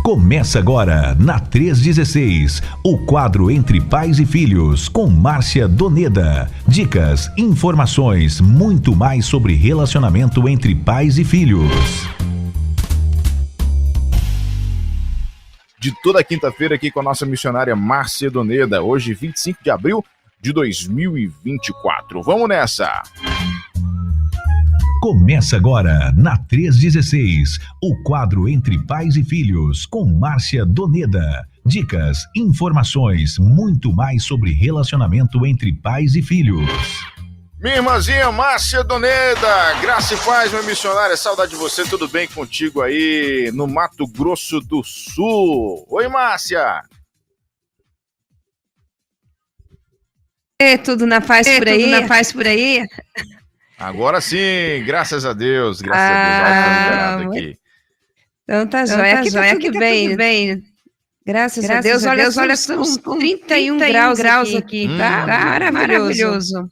Começa agora, na 316, o quadro Entre Pais e Filhos, com Márcia Doneda. Dicas, informações, muito mais sobre relacionamento entre pais e filhos. De toda quinta-feira aqui com a nossa missionária Márcia Doneda, hoje 25 de abril de 2024. Vamos nessa! Começa agora, na 316, o quadro Entre Pais e Filhos, com Márcia Doneda. Dicas, informações, muito mais sobre relacionamento entre pais e filhos. Minha irmãzinha Márcia Doneda, graça e paz, minha missionária, saudade de você, tudo bem contigo aí no Mato Grosso do Sul? Oi, Márcia! Tudo na paz por aí? Tudo na paz por aí? Agora sim, graças a Deus, liberado aqui. Então tá joia, aqui tá tudo bem. Graças a Deus, olha, estamos com 31 graus aqui, tá maravilhoso.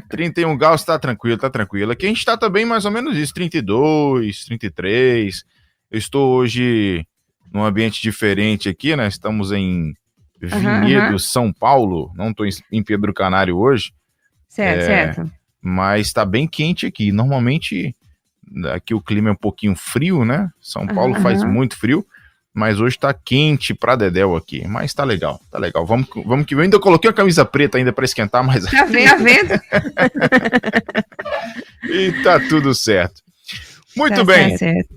31 graus, tá tranquilo. Aqui a gente tá também mais ou menos isso, 32, 33. Eu estou hoje num ambiente diferente aqui, né? Estamos em Vinhedo, São Paulo, não estou em Pedro Canário hoje. Certo. Mas tá bem quente aqui. Normalmente aqui o clima é um pouquinho frio, né? São Paulo faz muito frio, mas hoje tá quente pra dedéu aqui. Mas tá legal. Vamos que eu ainda coloquei a camisa preta ainda pra esquentar, mas... Tá vendo? E tá tudo certo. Muito bem. Certo.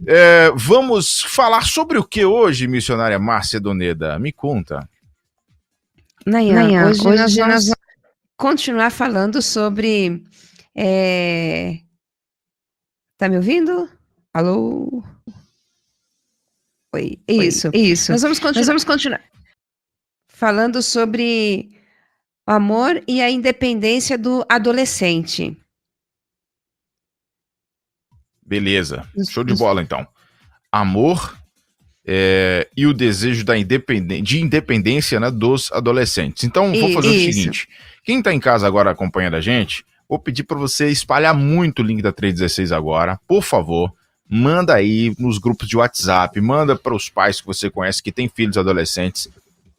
Vamos falar sobre o que hoje, missionária Márcia Doneda? Me conta. Nayan, hoje nós vamos continuar falando sobre... Tá me ouvindo? Alô? Oi, isso. Nós vamos continuar falando sobre o amor e a independência do adolescente. Beleza, show de bola então. Amor e o desejo de independência, né, dos adolescentes. Então, vou fazer o seguinte. Quem tá em casa agora acompanhando a gente, vou pedir para você espalhar muito o link da 316 agora, por favor. Manda aí nos grupos de WhatsApp, manda para os pais que você conhece que têm filhos adolescentes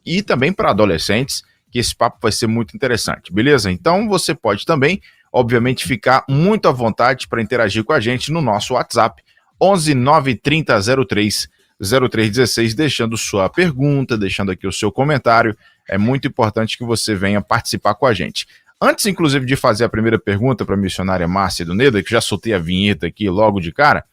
e também para adolescentes, que esse papo vai ser muito interessante, beleza? Então você pode também, obviamente, ficar muito à vontade para interagir com a gente no nosso WhatsApp, 11 930 03 0316, deixando sua pergunta, deixando aqui o seu comentário. É muito importante que você venha participar com a gente. Antes, inclusive, de fazer a primeira pergunta para a missionária Márcia Doneda, que já soltei a vinheta aqui logo de cara,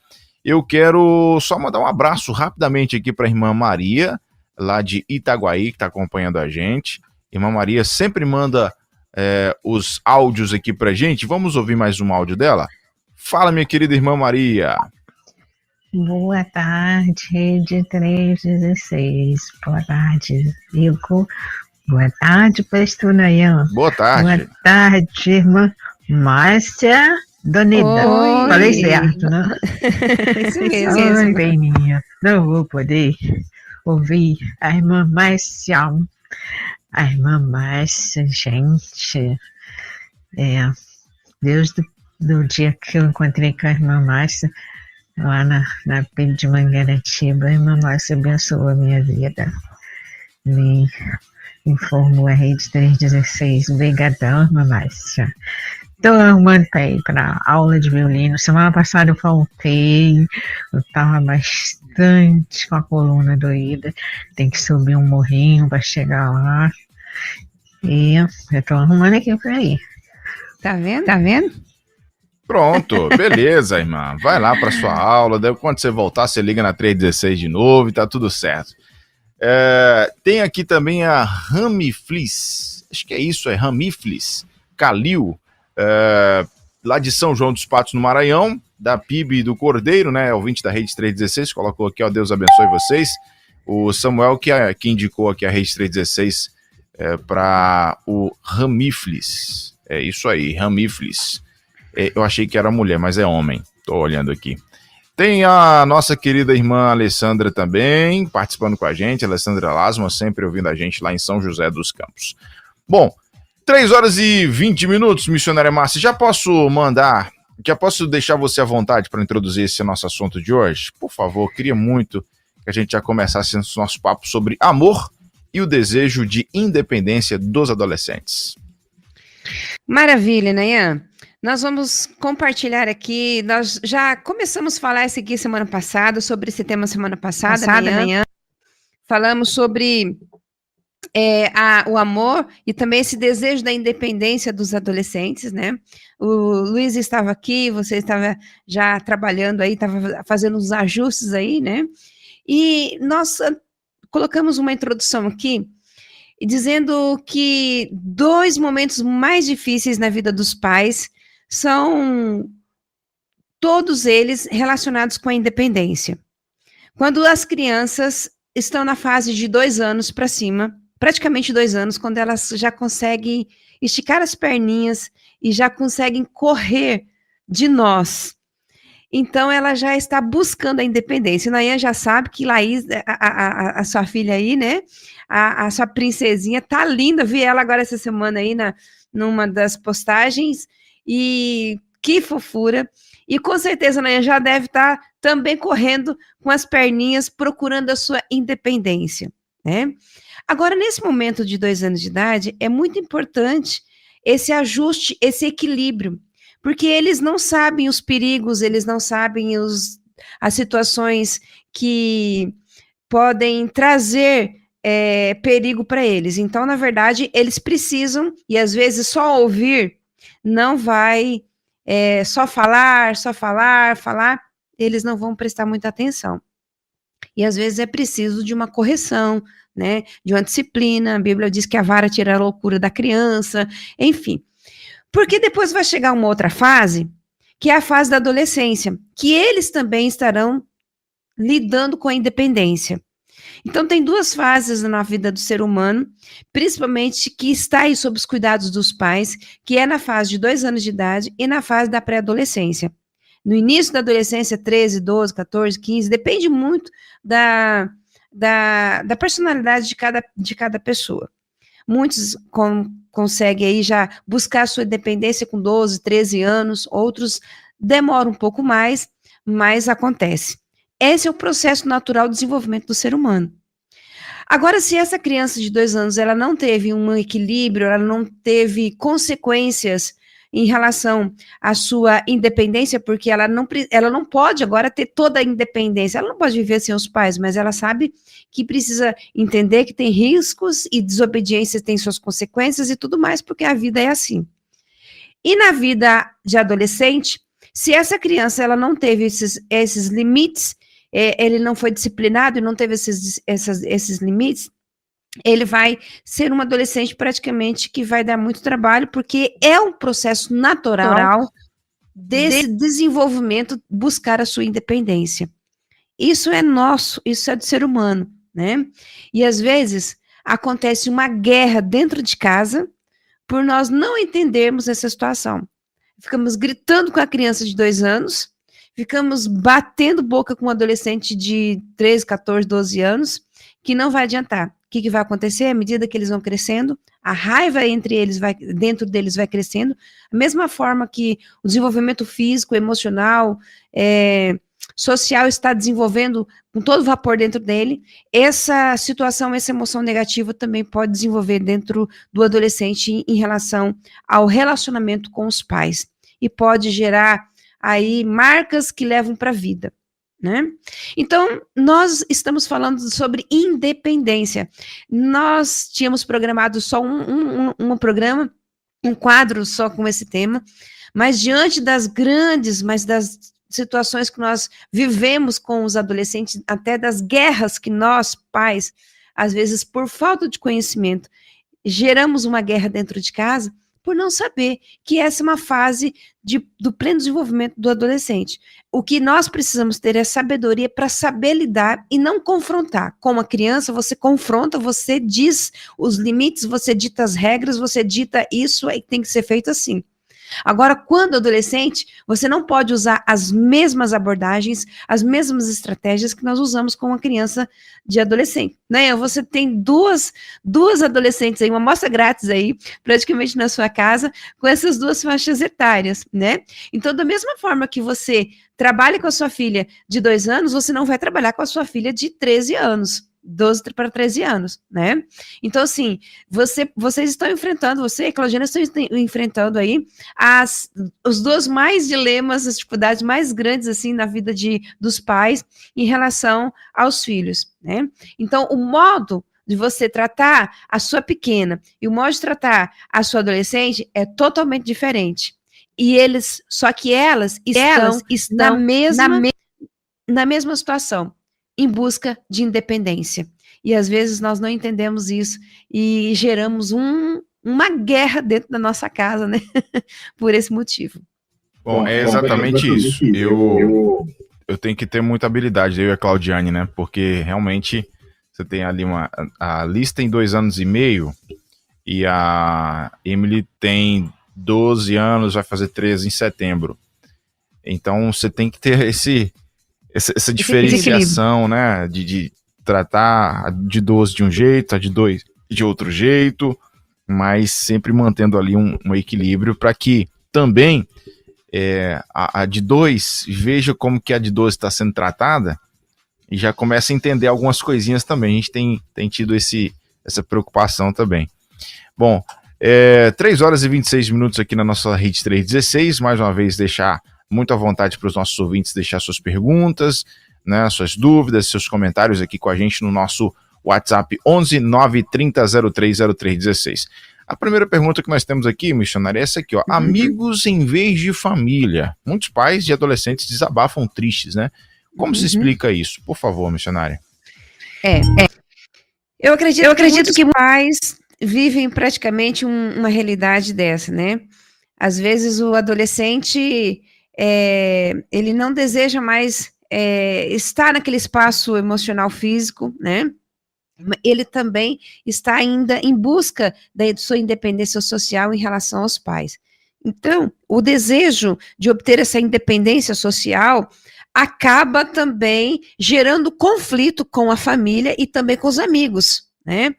eu quero só mandar um abraço rapidamente aqui para a irmã Maria, lá de Itaguaí, que está acompanhando a gente. Irmã Maria sempre manda os áudios aqui para a gente. Vamos ouvir mais um áudio dela? Fala, minha querida irmã Maria. Boa tarde, Rede 316. Boa tarde, Igor. Boa tarde, pastor Nayan. Boa tarde. Boa tarde, irmã Márcia Doneda. Oi. Falei certo, né? Isso mesmo. Oi, beninha. Não vou poder ouvir a irmã Márcia. A irmã Márcia, gente. Desde o dia que eu encontrei com a irmã Márcia, lá na PIB de Mangaratiba, a irmã Márcia abençoou a minha vida. Me informou a Rede 316. Obrigadão, irmã Márcia. Estou arrumando para ir para aula de violino. Semana passada eu faltei. Eu estava bastante com a coluna doída. Tem que subir um morrinho para chegar lá. E eu estou arrumando aqui para ir. Tá vendo? Pronto, beleza, irmã. Vai lá para sua aula. Daí, quando você voltar, você liga na 316 de novo e tá tudo certo. Tem aqui também a Ramiflis. Acho que é isso, é Ramiflis Calil. Lá de São João dos Patos, no Maranhão, da PIB do Cordeiro, né, ouvinte da Rede 316, colocou aqui, ó, Deus abençoe vocês. O Samuel que indicou aqui a Rede 316 para o Ramiflis. É isso aí, Ramiflis. Eu achei que era mulher, mas é homem, tô olhando aqui. Tem a nossa querida irmã Alessandra também, participando com a gente, Alessandra Lasma, sempre ouvindo a gente lá em São José dos Campos. Bom, 3 horas e 20 minutos, missionária Márcia. Já posso deixar você à vontade para introduzir esse nosso assunto de hoje? Por favor, queria muito que a gente já começasse esse nosso papo sobre amor e o desejo de independência dos adolescentes. Maravilha, Nayan. Nós vamos compartilhar aqui, nós já começamos a falar isso aqui semana passada, sobre esse tema semana passada, Nayan. Falamos sobre o amor e também esse desejo da independência dos adolescentes, né? O Luiz estava aqui, você estava já trabalhando aí, estava fazendo uns ajustes aí, né? E nós colocamos uma introdução aqui, dizendo que 2 momentos mais difíceis na vida dos pais são todos eles relacionados com a independência. Quando as crianças estão na fase de 2 anos para cima, praticamente 2 anos, quando elas já conseguem esticar as perninhas e já conseguem correr de nós. Então, ela já está buscando a independência. Nayan já sabe que Laís, a sua filha aí, né, a sua princesinha, tá linda. Vi ela agora essa semana aí numa das postagens, e que fofura. E com certeza a Nayan já deve estar também correndo com as perninhas, procurando a sua independência, né? Agora, nesse momento de 2 anos de idade, é muito importante esse ajuste, esse equilíbrio, porque eles não sabem os perigos, eles não sabem as situações que podem trazer perigo para eles. Então, na verdade, eles precisam, e às vezes só ouvir não vai, só falar, eles não vão prestar muita atenção. E às vezes é preciso de uma correção, né, de uma disciplina. A Bíblia diz que a vara tira a loucura da criança, enfim. Porque depois vai chegar uma outra fase, que é a fase da adolescência, que eles também estarão lidando com a independência. Então, tem 2 fases na vida do ser humano, principalmente que está aí sob os cuidados dos pais, que é na fase de 2 anos de idade e na fase da pré-adolescência. No início da adolescência, 13, 12, 14, 15, depende muito da personalidade de cada pessoa. Muitos conseguem aí já buscar a sua independência com 12, 13 anos, outros demoram um pouco mais, mas acontece. Esse é o processo natural de desenvolvimento do ser humano. Agora, se essa criança de 2 anos, ela não teve um equilíbrio, ela não teve consequências em relação à sua independência, porque ela não pode agora ter toda a independência, ela não pode viver sem os pais, mas ela sabe que precisa entender que tem riscos e desobediência tem suas consequências e tudo mais, porque a vida é assim. E na vida de adolescente, se essa criança ela não teve esses limites, ele não foi disciplinado e não teve esses limites, ele vai ser um adolescente praticamente que vai dar muito trabalho, porque é um processo natural desse desenvolvimento, buscar a sua independência. Isso é nosso, isso é do ser humano, né? E às vezes acontece uma guerra dentro de casa por nós não entendermos essa situação. Ficamos gritando com a criança de 2 anos, ficamos batendo boca com um adolescente de 13, 14, 12 anos, que não vai adiantar. O que vai acontecer? À medida que eles vão crescendo, a raiva dentro deles vai crescendo, da mesma forma que o desenvolvimento físico, emocional, social está desenvolvendo com todo vapor dentro dele, essa situação, essa emoção negativa também pode desenvolver dentro do adolescente em relação ao relacionamento com os pais, e pode gerar aí marcas que levam para a vida, né? Então, nós estamos falando sobre independência. Nós tínhamos programado só um programa, um quadro só com esse tema, mas diante das situações que nós vivemos com os adolescentes, até das guerras que nós, pais, às vezes por falta de conhecimento, geramos uma guerra dentro de casa, por não saber que essa é uma fase do pleno desenvolvimento do adolescente. O que nós precisamos ter é sabedoria para saber lidar e não confrontar. Com a criança, você confronta, você diz os limites, você dita as regras, você dita isso, aí tem que ser feito assim. Agora, quando adolescente, você não pode usar as mesmas abordagens, as mesmas estratégias que nós usamos com uma criança de adolescente, né? Você tem duas adolescentes aí, uma amostra grátis aí, praticamente na sua casa, com essas duas faixas etárias, né? Então, da mesma forma que você trabalha com a sua filha de 2 anos, você não vai trabalhar com a sua filha de 13 anos. 12 para 13 anos, né? Então, assim, vocês estão enfrentando, você e a Claudiana estão enfrentando aí os dois mais dilemas, as dificuldades mais grandes, assim, na vida dos pais em relação aos filhos, né? Então, o modo de você tratar a sua pequena e o modo de tratar a sua adolescente é totalmente diferente. E só que elas estão na mesma situação, em busca de independência. E às vezes nós não entendemos isso e geramos uma guerra dentro da nossa casa, né? Por esse motivo. Bom, é exatamente isso. Eu tenho que ter muita habilidade, eu e a Claudiane, né? Porque realmente você tem ali a Liz tem 2 anos e meio e a Emily tem 12 anos, vai fazer 13 em setembro. Então você tem que ter essa diferenciação, né, de tratar a de 12 de um jeito, a de 2 de outro jeito, mas sempre mantendo ali um equilíbrio para que também a de 2 veja como que a de 12 está sendo tratada e já comece a entender algumas coisinhas também. A gente tem tido essa preocupação também. Bom, 3 horas e 26 minutos aqui na nossa Rede 316, mais uma vez deixar muito à vontade para os nossos ouvintes deixar suas perguntas, né, suas dúvidas, seus comentários aqui com a gente no nosso WhatsApp 11 930 03 0316. A primeira pergunta que nós temos aqui, missionária, é essa aqui, ó. Amigos em vez de família. Muitos pais e adolescentes desabafam tristes, né? Como se explica isso? Por favor, missionária. Eu acredito que pais vivem praticamente uma realidade dessa, né? Às vezes o adolescente ele não deseja mais estar naquele espaço emocional físico, né? Ele também está ainda em busca da sua independência social em relação aos pais. Então, o desejo de obter essa independência social acaba também gerando conflito com a família e também com os amigos, né?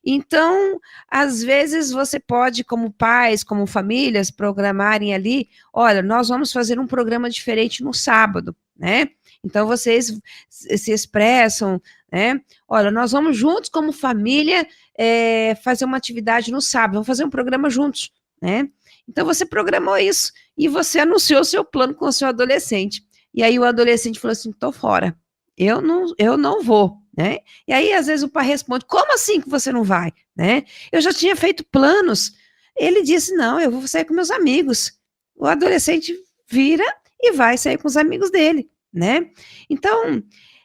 Então, às vezes você pode, como pais, como famílias, programarem ali, olha, nós vamos fazer um programa diferente no sábado, né? Então, vocês se expressam, né? Olha, nós vamos juntos como família fazer uma atividade no sábado, vamos fazer um programa juntos, né? Então, você programou isso e você anunciou o seu plano com o seu adolescente. E aí o adolescente falou assim, tô fora, eu não vou, né? E aí, às vezes, o pai responde, como assim que você não vai, né? Eu já tinha feito planos. Ele disse, não, eu vou sair com meus amigos. O adolescente vira e vai sair com os amigos dele, né? Então,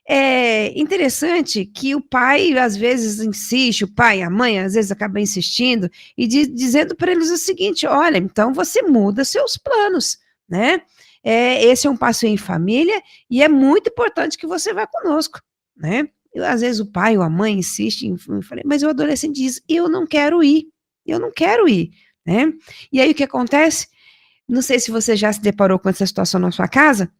é interessante que o pai, às vezes, insiste, o pai, a mãe, às vezes, acaba insistindo e dizendo para eles o seguinte, olha, então você muda seus planos, né? Esse é um passeio em família e é muito importante que você vá conosco, né? Às vezes o pai ou a mãe insiste, mas o adolescente diz, eu não quero ir, né? E aí o que acontece? Não sei se você já se deparou com essa situação na sua casa,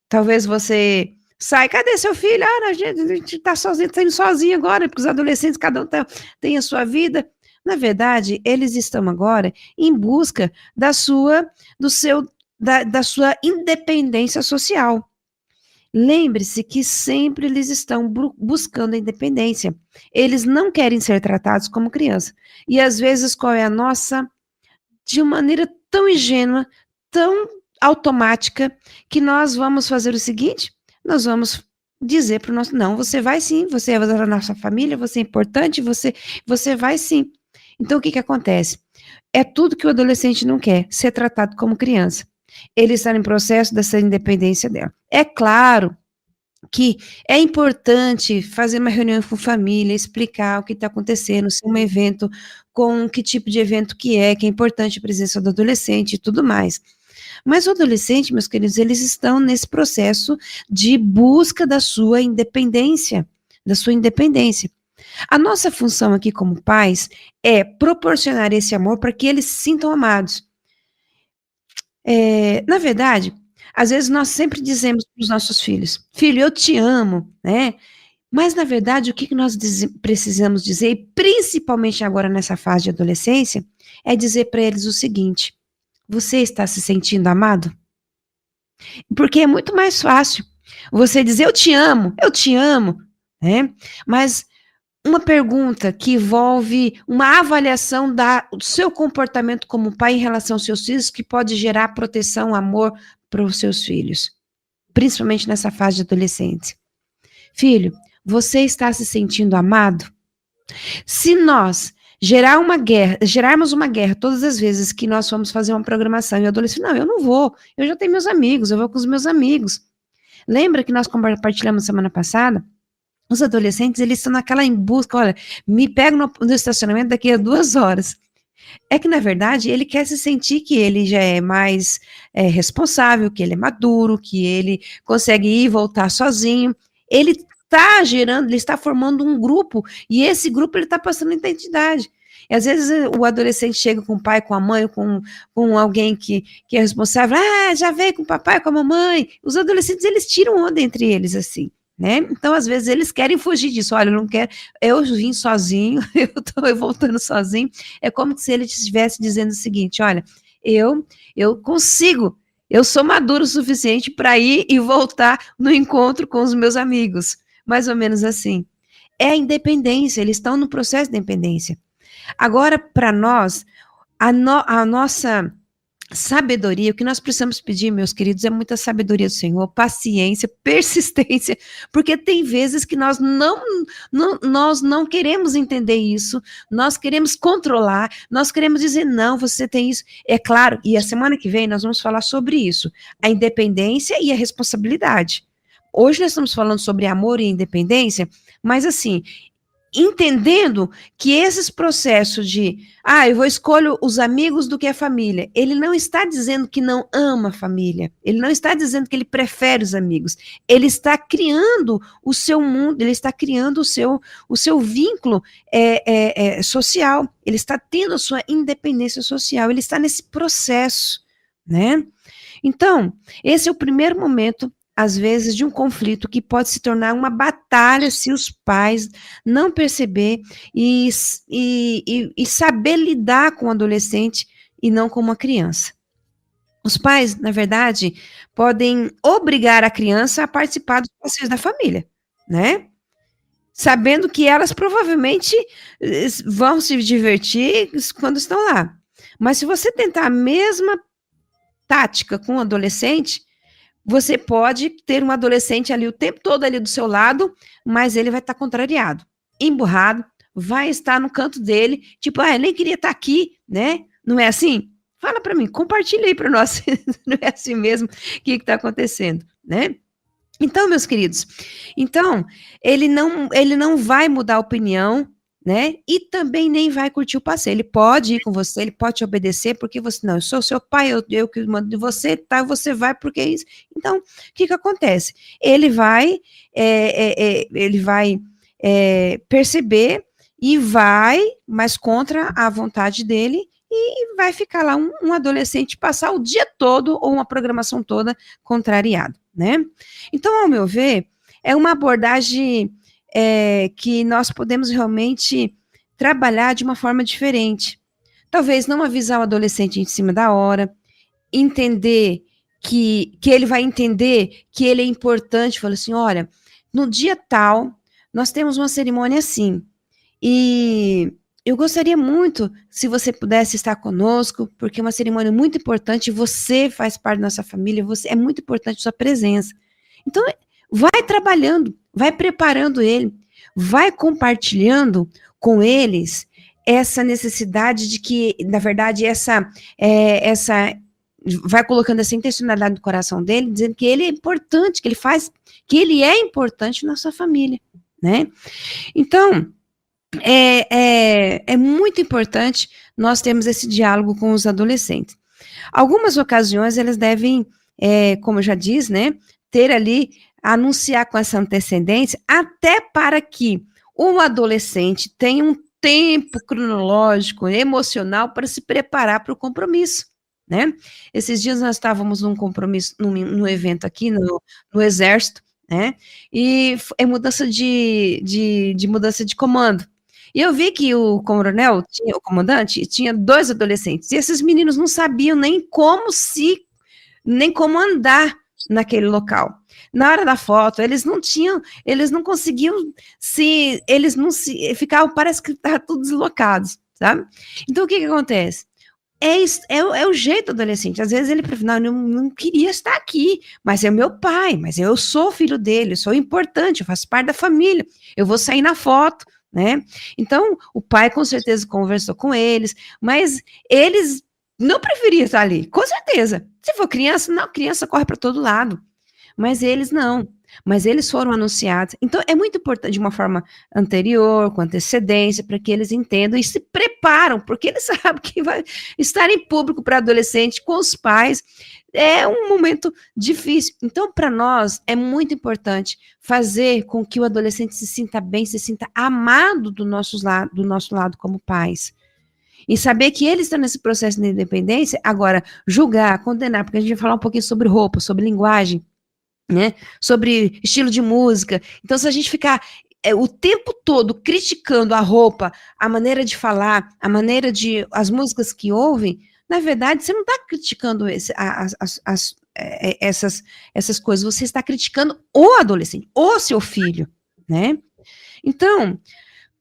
talvez você sai, cadê seu filho? A gente tá sozinho, tá indo sozinho agora, porque os adolescentes, cada um tem a sua vida. Na verdade, eles estão agora em busca da sua independência social. Lembre-se que sempre eles estão buscando a independência. Eles não querem ser tratados como criança. E às vezes qual é a nossa? De uma maneira tão ingênua, tão automática, que nós vamos fazer o seguinte, nós vamos dizer para o nosso, não, você vai sim, você é da nossa família, você é importante, você vai sim. Então o que acontece? É tudo que o adolescente não quer, ser tratado como criança. Ele está em processo dessa independência dela. É claro que é importante fazer uma reunião com família, explicar o que está acontecendo, se é um evento, com que tipo de evento que é importante a presença do adolescente e tudo mais. Mas o adolescente, meus queridos, eles estão nesse processo de busca da sua independência, A nossa função aqui como pais é proporcionar esse amor para que eles se sintam amados. Na verdade, às vezes nós sempre dizemos para os nossos filhos, filho, eu te amo, né? Mas, na verdade, o que nós precisamos dizer, e principalmente agora nessa fase de adolescência, é dizer para eles o seguinte: você está se sentindo amado? Porque é muito mais fácil você dizer eu te amo, né? Mas uma pergunta que envolve uma avaliação do seu comportamento como pai em relação aos seus filhos, que pode gerar proteção, amor para os seus filhos, principalmente nessa fase de adolescência. Filho, você está se sentindo amado? Se nós gerarmos uma guerra todas as vezes que nós vamos fazer uma programação e o adolescente, não, eu não vou, eu já tenho meus amigos, eu vou com os meus amigos. Lembra que nós compartilhamos semana passada? Os adolescentes, eles estão naquela em busca, olha, me pega no estacionamento daqui a 2 horas. É que, na verdade, ele quer se sentir que ele já é mais responsável, que ele é maduro, que ele consegue ir e voltar sozinho. Ele está formando um grupo, e esse grupo ele está passando identidade. E às vezes o adolescente chega com o pai, com a mãe, com alguém que é responsável, já veio com o papai, com a mamãe. Os adolescentes, eles tiram onda entre eles, assim, né? Então, às vezes, eles querem fugir disso. Olha, eu não quero, eu vim sozinho, eu estou voltando sozinho. É como se ele estivesse dizendo o seguinte, olha, eu consigo, eu sou maduro o suficiente para ir e voltar no encontro com os meus amigos. Mais ou menos assim. É a independência, eles estão no processo de independência. Agora, para nós, a nossa sabedoria, o que nós precisamos pedir, meus queridos, é muita sabedoria do Senhor, paciência, persistência, porque tem vezes que nós não queremos entender isso, nós queremos controlar, nós queremos dizer, não, você tem isso. É claro, e a semana que vem nós vamos falar sobre isso, a independência e a responsabilidade. Hoje nós estamos falando sobre amor e independência, mas assim, entendendo que esses processos de, eu vou escolher os amigos do que a família, ele não está dizendo que não ama a família, ele não está dizendo que ele prefere os amigos, ele está criando o seu mundo, ele está criando o seu vínculo social, ele está tendo a sua independência social, ele está nesse processo, né? Então, esse é o primeiro momento, às vezes, de um conflito que pode se tornar uma batalha se os pais não perceber e saber lidar com o adolescente e não com uma criança. Os pais, na verdade, podem obrigar a criança a participar dos passeios da família, né? Sabendo que elas provavelmente vão se divertir quando estão lá. Mas se você tentar a mesma tática com o adolescente, você pode ter um adolescente ali o tempo todo ali do seu lado, mas ele vai estar contrariado, emburrado, vai estar no canto dele, tipo, eu nem queria estar aqui, né? Não é assim? Fala para mim, compartilha aí para nós, não é assim mesmo? O que está acontecendo, né? Então, meus queridos, ele não vai mudar a opinião, né? E também nem vai curtir o passeio. Ele pode ir com você, ele pode te obedecer, porque você, não, eu sou seu pai, eu que mando de você, tá? Você vai porque é isso. Então, o que acontece? Ele vai perceber e vai, mas contra a vontade dele, e vai ficar lá um adolescente passar o dia todo ou uma programação toda contrariado, né? Então, ao meu ver, é uma abordagem que nós podemos realmente trabalhar de uma forma diferente. Talvez não avisar o adolescente em cima da hora, entender que ele vai entender que ele é importante, fala assim, olha, no dia tal, nós temos uma cerimônia assim, e eu gostaria muito se você pudesse estar conosco, porque é uma cerimônia muito importante, você faz parte da nossa família, é muito importante a sua presença. Então, vai trabalhando, vai preparando ele, vai compartilhando com eles essa necessidade de que, na verdade, vai colocando essa intencionalidade no coração dele, dizendo que ele é importante, que ele é importante na sua família, né? Então, é muito importante nós termos esse diálogo com os adolescentes. Algumas ocasiões, elas devem, como eu já disse, né, ter ali, anunciar com essa antecedência, até para que o adolescente tenha um tempo cronológico, emocional, para se preparar para o compromisso, né? Esses dias nós estávamos num compromisso, num evento aqui no Exército, né? E é mudança de mudança de comando. E eu vi que o coronel, o comandante, tinha 2 adolescentes. E esses meninos não sabiam nem como andar naquele local. Na hora da foto, eles não conseguiam ficavam, parece que estavam todos deslocados, sabe? Então, o que acontece? É o jeito do adolescente. Às vezes ele não queria estar aqui, mas é o meu pai, mas eu sou filho dele, eu sou importante, eu faço parte da família, eu vou sair na foto, né? Então, o pai com certeza conversou com eles, mas eles não preferiam estar ali, com certeza. Se for criança, não, criança corre para todo lado. Mas eles não. Mas eles foram anunciados. Então, é muito importante, de uma forma anterior, com antecedência, para que eles entendam e se preparam, porque eles sabem que vai estar em público para adolescente com os pais. É um momento difícil. Então, para nós, é muito importante fazer com que o adolescente se sinta bem, se sinta amado do nosso lado como pais. E saber que eles estão nesse processo de independência. Agora, julgar, condenar, porque a gente vai falar um pouquinho sobre roupa, sobre linguagem, né? Sobre estilo de música. Então, se a gente ficar o tempo todo criticando a roupa, a maneira de falar, as músicas que ouvem, na verdade, você não está criticando essas coisas, você está criticando o adolescente, o seu filho, né? Então,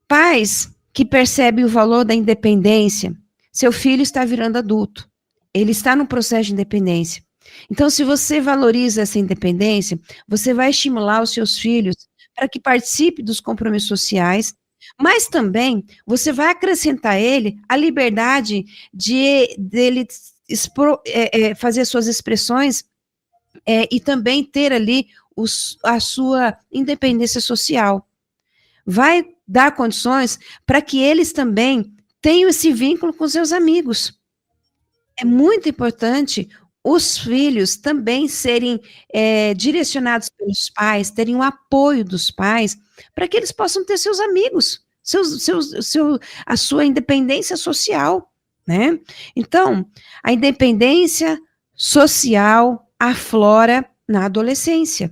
pais que percebem o valor da independência, seu filho está virando adulto, ele está no processo de independência. Então, se você valoriza essa independência, você vai estimular os seus filhos para que participe dos compromissos sociais, mas também você vai acrescentar a ele a liberdade dele fazer suas expressões e também ter ali a sua independência social. Vai dar condições para que eles também tenham esse vínculo com seus amigos. É muito importante os filhos também serem direcionados pelos pais, terem o apoio dos pais, para que eles possam ter seus amigos, a sua independência social, né? Então, a independência social aflora na adolescência.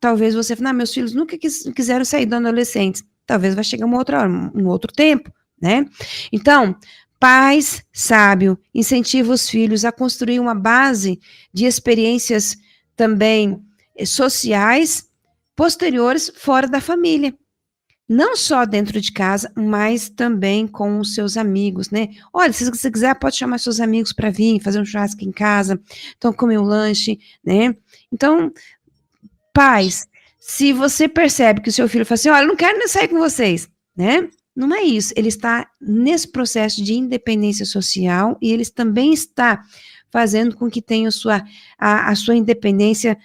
Talvez você fale, meus filhos nunca quiseram sair da adolescência. Talvez vai chegar uma outra hora, um outro tempo, né? Então, pais sábios incentivam os filhos a construir uma base de experiências também sociais posteriores fora da família. Não só dentro de casa, mas também com os seus amigos, né? Olha, se você quiser, pode chamar seus amigos para vir, fazer um churrasco em casa, então comer um lanche, né? Então, pais, se você percebe que o seu filho fala assim, olha, eu não quero nem sair com vocês, né? Não é isso, ele está nesse processo de independência social e ele também está fazendo com que tenha a sua independência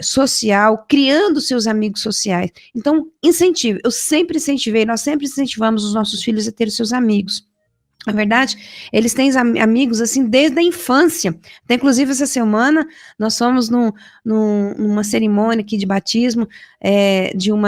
social, criando seus amigos sociais. Então, incentive, nós sempre incentivamos os nossos filhos a ter os seus amigos. Na verdade, eles têm amigos, assim, desde a infância. Até, inclusive, essa semana, nós fomos numa cerimônia aqui de batismo de um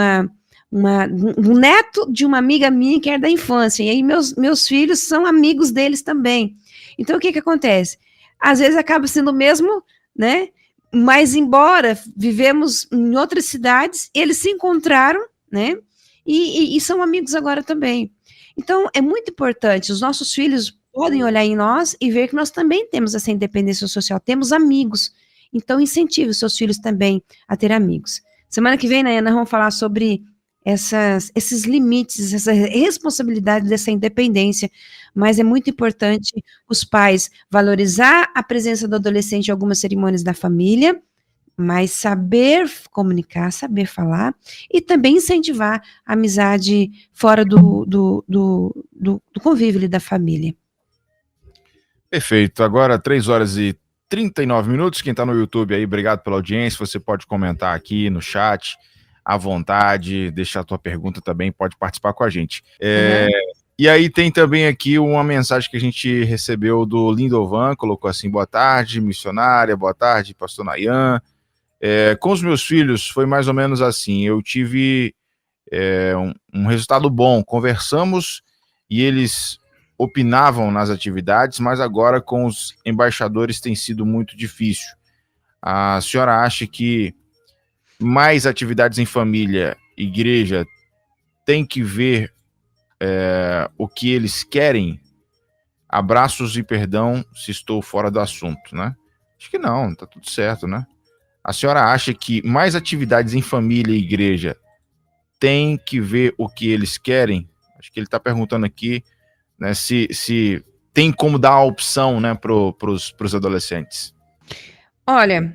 neto de uma amiga minha que era da infância, e aí meus filhos são amigos deles também. Então, o que acontece? Às vezes acaba sendo o mesmo, né? Mas, embora vivemos em outras cidades, eles se encontraram, né? E são amigos agora também. Então, é muito importante, os nossos filhos podem olhar em nós e ver que nós também temos essa independência social, temos amigos. Então, incentive os seus filhos também a ter amigos. Semana que vem, né, nós vamos falar sobre esses limites, essa responsabilidade dessa independência, mas é muito importante os pais valorizar a presença do adolescente em algumas cerimônias da família, mas saber comunicar, saber falar, e também incentivar a amizade fora do convívio da família. Perfeito, agora 3h39, quem está no YouTube aí, obrigado pela audiência, você pode comentar aqui no chat, à vontade, deixar a tua pergunta também, pode participar com a gente. E aí tem também aqui uma mensagem que a gente recebeu do Lindovan, colocou assim, boa tarde, missionária, boa tarde, pastor Nayan. Com os meus filhos foi mais ou menos assim, eu tive um resultado bom, conversamos e eles opinavam nas atividades, mas agora com os embaixadores tem sido muito difícil. A senhora acha que mais atividades em família, igreja, tem que ver o que eles querem? Abraços e perdão se estou fora do assunto, né? Acho que não, tá tudo certo, né? A senhora acha que mais atividades em família e igreja tem que ver o que eles querem? Acho que ele está perguntando aqui, né, se tem como dar a opção, né, pros adolescentes. Olha,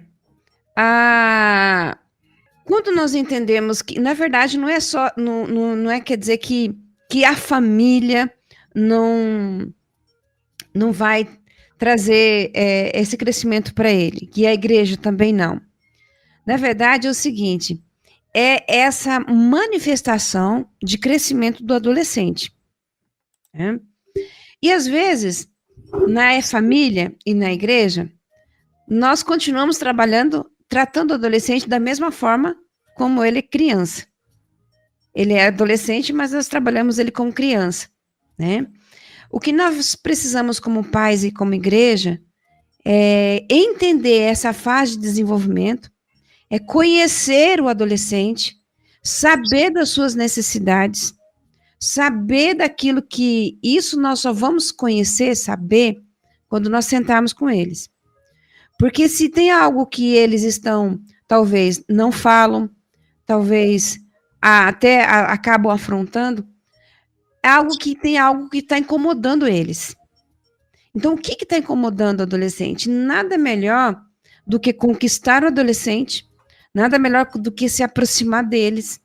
quando nós entendemos que, na verdade, não é só, não é quer dizer que a família não vai trazer esse crescimento para ele, que a igreja também não. Na verdade, é o seguinte, é essa manifestação de crescimento do adolescente. Né? E, às vezes, na família e na igreja, nós continuamos tratando o adolescente da mesma forma como ele é criança. Ele é adolescente, mas nós trabalhamos ele como criança, né? O que nós precisamos como pais e como igreja é entender essa fase de desenvolvimento, é conhecer o adolescente, saber das suas necessidades, saber daquilo que isso nós só vamos conhecer, saber, quando nós sentarmos com eles. Porque se tem algo que eles estão, talvez, não falam, talvez até acabam afrontando, algo que está incomodando eles. Então, o que está incomodando o adolescente? Nada melhor do que conquistar o adolescente, nada melhor do que se aproximar deles,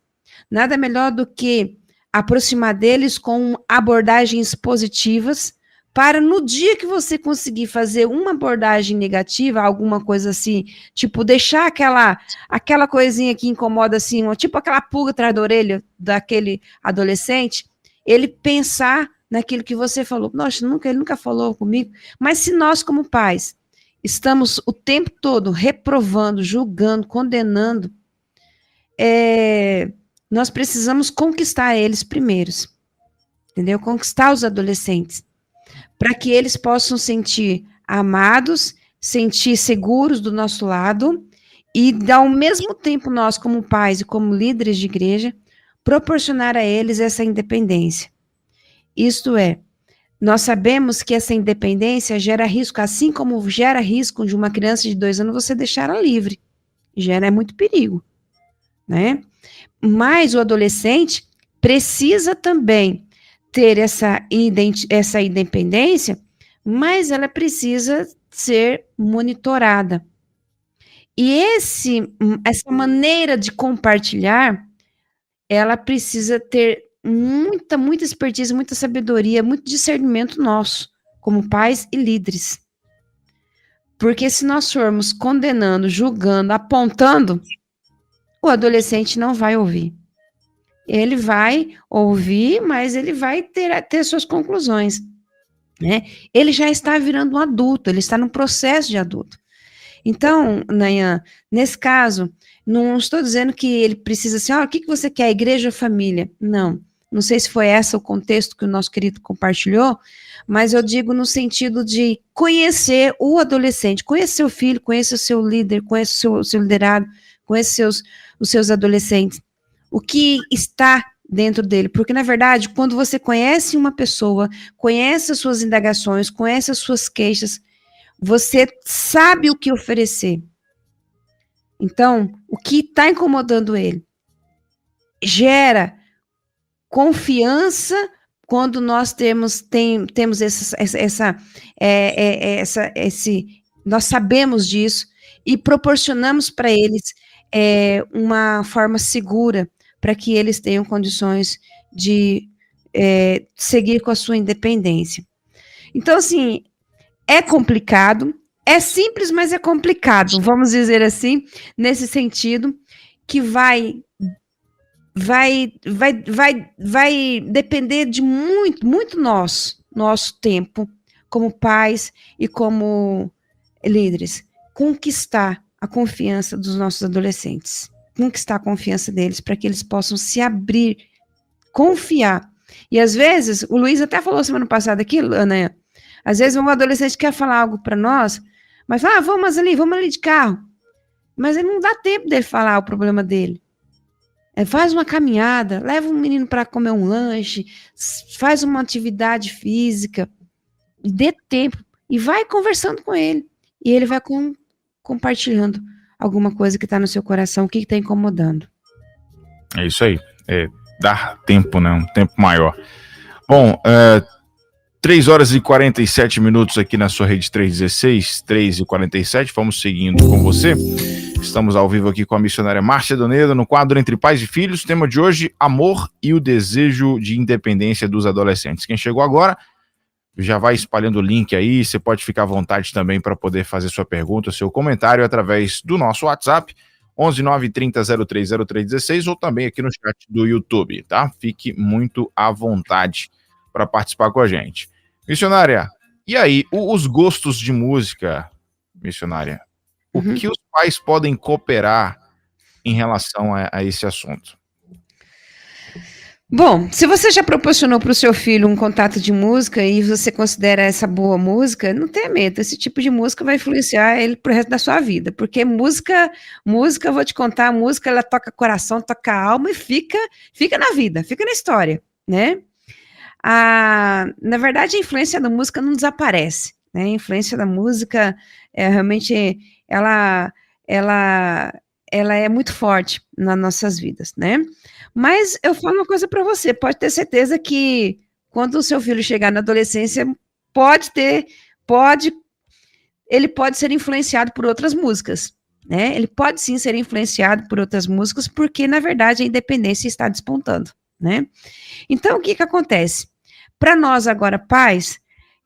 nada melhor do que aproximar deles com abordagens positivas, para no dia que você conseguir fazer uma abordagem negativa, alguma coisa assim, tipo, deixar aquela coisinha que incomoda assim, tipo aquela pulga atrás da orelha daquele adolescente, ele pensar naquilo que você falou. Nossa, ele nunca falou comigo. Mas se nós, como pais, estamos o tempo todo reprovando, julgando, condenando, nós precisamos conquistar eles primeiros, entendeu? Conquistar os adolescentes, para que eles possam sentir amados, sentir seguros do nosso lado, e ao mesmo tempo nós, como pais e como líderes de igreja, proporcionar a eles essa independência. Isto é, nós sabemos que essa independência gera risco, assim como gera risco de uma criança de 2 anos você deixar ela livre, gera muito perigo, né? Mas o adolescente precisa também ter essa independência, mas ela precisa ser monitorada. E essa maneira de compartilhar, ela precisa ter muita expertise, muita sabedoria, muito discernimento nosso, como pais e líderes. Porque se nós formos condenando, julgando, apontando, o adolescente não vai ouvir. Ele vai ouvir, mas ele vai ter suas conclusões, né? Ele já está virando um adulto, ele está no processo de adulto. Então, Nayan, nesse caso, não estou dizendo que ele precisa assim, o que você quer, igreja ou família? Não sei se foi esse o contexto que o nosso querido compartilhou, mas eu digo no sentido de conhecer o adolescente, conhecer o filho, conhecer o seu líder, conhecer o seu liderado, conhecer os seus adolescentes, o que está dentro dele, porque na verdade, quando você conhece uma pessoa, conhece as suas indagações, conhece as suas queixas, você sabe o que oferecer. Então, o que está incomodando ele gera confiança quando nós temos nós sabemos disso e proporcionamos para eles uma forma segura para que eles tenham condições de seguir com a sua independência. Então, assim, é complicado, é simples, mas é complicado, vamos dizer assim, nesse sentido, que vai depender de muito nosso tempo, como pais e como líderes, conquistar a confiança dos nossos adolescentes, conquistar a confiança deles para que eles possam se abrir, confiar. E às vezes, o Luiz até falou semana passada aqui, né? Às vezes um adolescente quer falar algo para nós, mas fala, vamos ali de carro. Mas ele não dá tempo dele falar o problema dele. Faz uma caminhada, leva um menino para comer um lanche, faz uma atividade física, dê tempo e vai conversando com ele. E ele vai compartilhando alguma coisa que está no seu coração, o que está incomodando. É isso aí. Dar tempo, né? Um tempo maior. Bom, 3 horas e 47 minutos aqui na sua rede 316, 3 e 47. Vamos seguindo com você. Estamos ao vivo aqui com a missionária Márcia Doneda no quadro Entre Pais e Filhos. Tema de hoje, amor e o desejo de independência dos adolescentes. Quem chegou agora, já vai espalhando o link aí. Você pode ficar à vontade também para poder fazer sua pergunta, seu comentário através do nosso WhatsApp, 11 930 030316, ou também aqui no chat do YouTube, tá? Fique muito à vontade para participar com a gente. Missionária, e aí, os gostos de música, missionária, o que os pais podem cooperar em relação a esse assunto? Bom, se você já proporcionou para o seu filho um contato de música e você considera essa boa música, não tenha medo, esse tipo de música vai influenciar ele pro resto da sua vida, porque música, eu vou te contar, a música ela toca coração, toca alma e fica na vida, fica na história, né? Na verdade, a influência da música não desaparece, né? A influência da música realmente ela é muito forte nas nossas vidas, né? Mas eu falo uma coisa para você, pode ter certeza que quando o seu filho chegar na adolescência, ele pode ser influenciado por outras músicas, né? Ele pode sim ser influenciado por outras músicas, porque na verdade a independência está despontando, né? Então o que acontece? Para nós agora pais,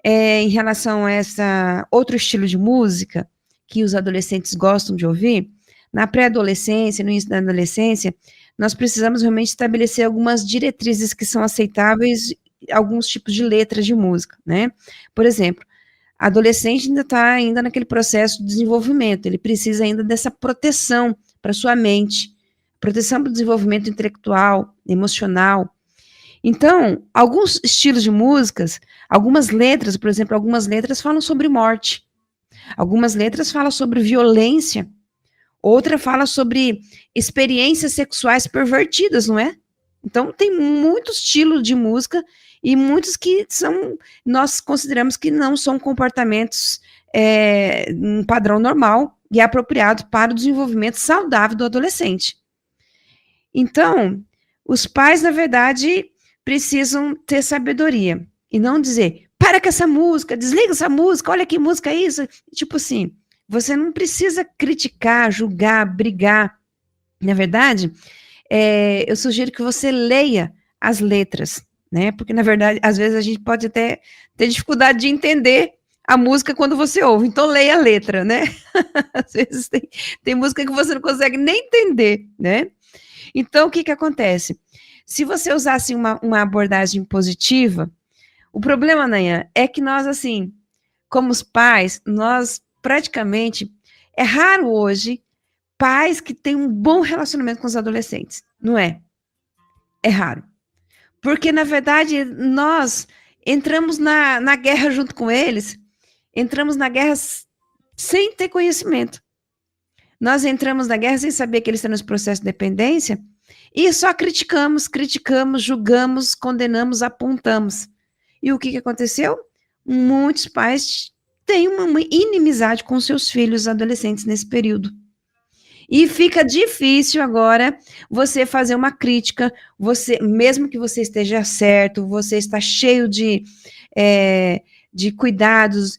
em relação a essa outro estilo de música que os adolescentes gostam de ouvir, na pré-adolescência, no início da adolescência, nós precisamos realmente estabelecer algumas diretrizes que são aceitáveis, alguns tipos de letras de música, né? Por exemplo, adolescente ainda está naquele processo de desenvolvimento, ele precisa ainda dessa proteção para sua mente, proteção para o desenvolvimento intelectual, emocional. Então, alguns estilos de músicas, algumas letras, por exemplo, algumas letras falam sobre morte, algumas letras falam sobre violência, outra fala sobre experiências sexuais pervertidas, não é? Então, tem muito estilo de música e muitos que nós consideramos que não são comportamentos um padrão normal e apropriado para o desenvolvimento saudável do adolescente. Então, os pais, na verdade, precisam ter sabedoria e não dizer, para com essa música, desliga essa música, olha que música é isso, tipo assim. Você não precisa criticar, julgar, brigar. Na verdade, eu sugiro que você leia as letras, né? Porque, na verdade, às vezes a gente pode até ter dificuldade de entender a música quando você ouve. Então, leia a letra, né? Às vezes tem música que você não consegue nem entender, né? Então, o que acontece? Se você usasse uma abordagem positiva, o problema, Nayan, é que nós, assim, como os pais, nós praticamente, é raro hoje pais que têm um bom relacionamento com os adolescentes, não é? É raro. Porque, na verdade, nós entramos na guerra junto com eles, entramos na guerra sem ter conhecimento. Nós entramos na guerra sem saber que eles estão nesse processo de dependência e só criticamos, julgamos, condenamos, apontamos. E o que aconteceu? Muitos pais têm uma inimizade com seus filhos adolescentes nesse período. E fica difícil agora você fazer uma crítica, mesmo que você esteja certo, você está cheio de cuidados,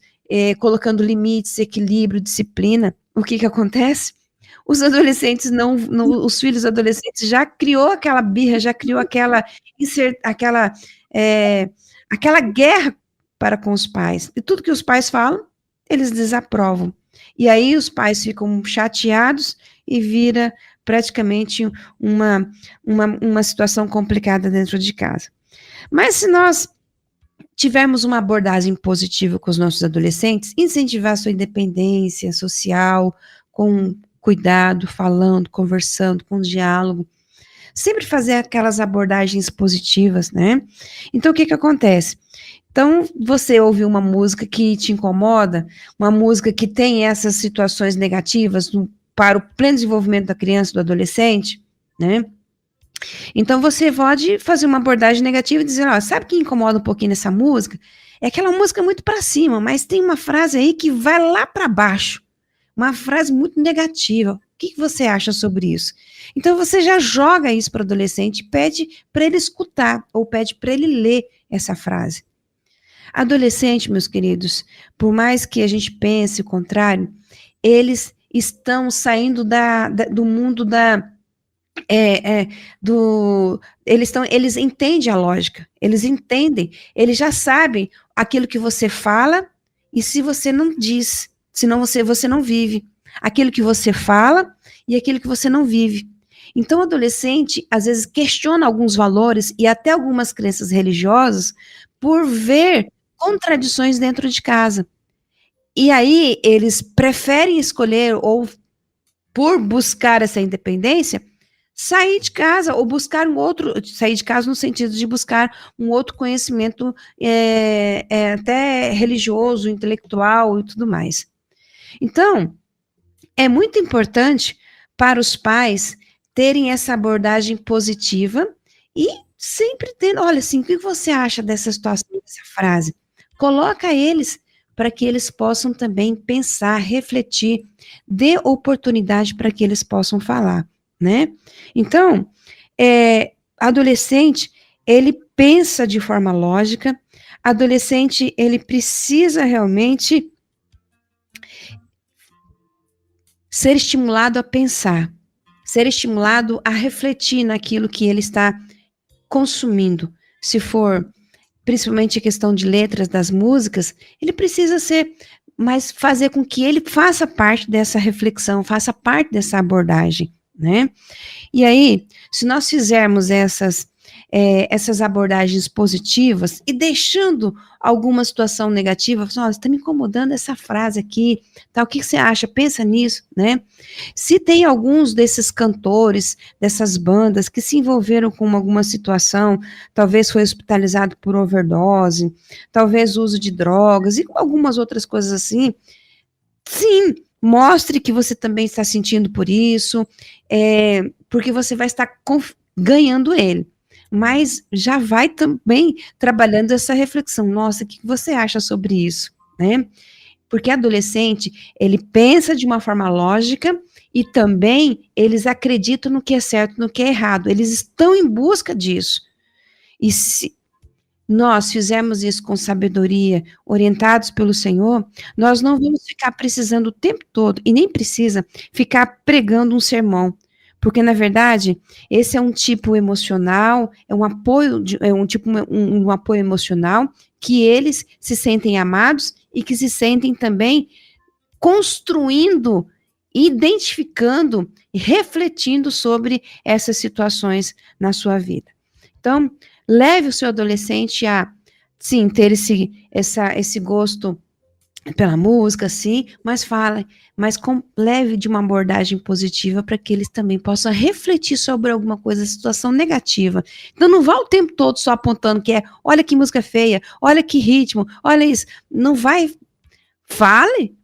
colocando limites, equilíbrio, disciplina. O que acontece? Os adolescentes os filhos adolescentes já criou aquela birra, já criou aquela guerra para com os pais. E tudo que os pais falam, eles desaprovam. E aí os pais ficam chateados e vira praticamente uma situação complicada dentro de casa. Mas se nós tivermos uma abordagem positiva com os nossos adolescentes, incentivar a sua independência social, com cuidado, falando, conversando, com diálogo, sempre fazer aquelas abordagens positivas, né? Então, o que acontece? Então, você ouve uma música que te incomoda, uma música que tem essas situações negativas para o pleno desenvolvimento da criança e do adolescente, né? Então, você pode fazer uma abordagem negativa e dizer, ó, sabe o que incomoda um pouquinho nessa música? É aquela música muito para cima, mas tem uma frase aí que vai lá para baixo, uma frase muito negativa. O que você acha sobre isso? Então, você já joga isso para o adolescente, pede para ele escutar, ou pede para ele ler essa frase. Adolescente, meus queridos, por mais que a gente pense o contrário, eles estão saindo do mundo eles entendem a lógica, eles entendem, eles já sabem aquilo que você fala e se você não diz, senão você não vive. Aquilo que você fala e aquilo que você não vive. Então, o adolescente, às vezes, questiona alguns valores e até algumas crenças religiosas por ver contradições dentro de casa. E aí, eles preferem escolher, ou por buscar essa independência, sair de casa, ou buscar sair de casa no sentido de buscar um outro conhecimento até religioso, intelectual e tudo mais. Então, é muito importante para os pais terem essa abordagem positiva e sempre tendo, olha assim, o que você acha dessa situação, dessa frase? Coloca eles para que eles possam também pensar, refletir, dê oportunidade para que eles possam falar, né? Então, adolescente, ele pensa de forma lógica, adolescente, ele precisa realmente ser estimulado a pensar, ser estimulado a refletir naquilo que ele está consumindo. Se for principalmente a questão de letras das músicas, ele precisa mas fazer com que ele faça parte dessa reflexão, faça parte dessa abordagem, né? E aí, se nós fizermos essas abordagens positivas e deixando alguma situação negativa, você está me incomodando essa frase aqui, tá, o que você acha? Pensa nisso, né? Se tem alguns desses cantores, dessas bandas que se envolveram com alguma situação, talvez foi hospitalizado por overdose, talvez uso de drogas e algumas outras coisas assim, sim, mostre que você também está sentindo por isso, porque você vai estar ganhando ele. Mas já vai também trabalhando essa reflexão. Nossa, o que você acha sobre isso, né? Porque adolescente, ele pensa de uma forma lógica e também eles acreditam no que é certo, no que é errado. Eles estão em busca disso. E se nós fizermos isso com sabedoria, orientados pelo Senhor, nós não vamos ficar precisando o tempo todo, e nem precisa ficar pregando um sermão. Porque, na verdade, esse é um tipo emocional, é um apoio, um apoio emocional, que eles se sentem amados e que se sentem também construindo, identificando e refletindo sobre essas situações na sua vida. Então, leve o seu adolescente a, sim, ter esse gosto pela música, sim, mas leve de uma abordagem positiva para que eles também possam refletir sobre alguma coisa, situação negativa. Então não vá o tempo todo só apontando que olha que música feia, olha que ritmo, olha isso. Não vai, fale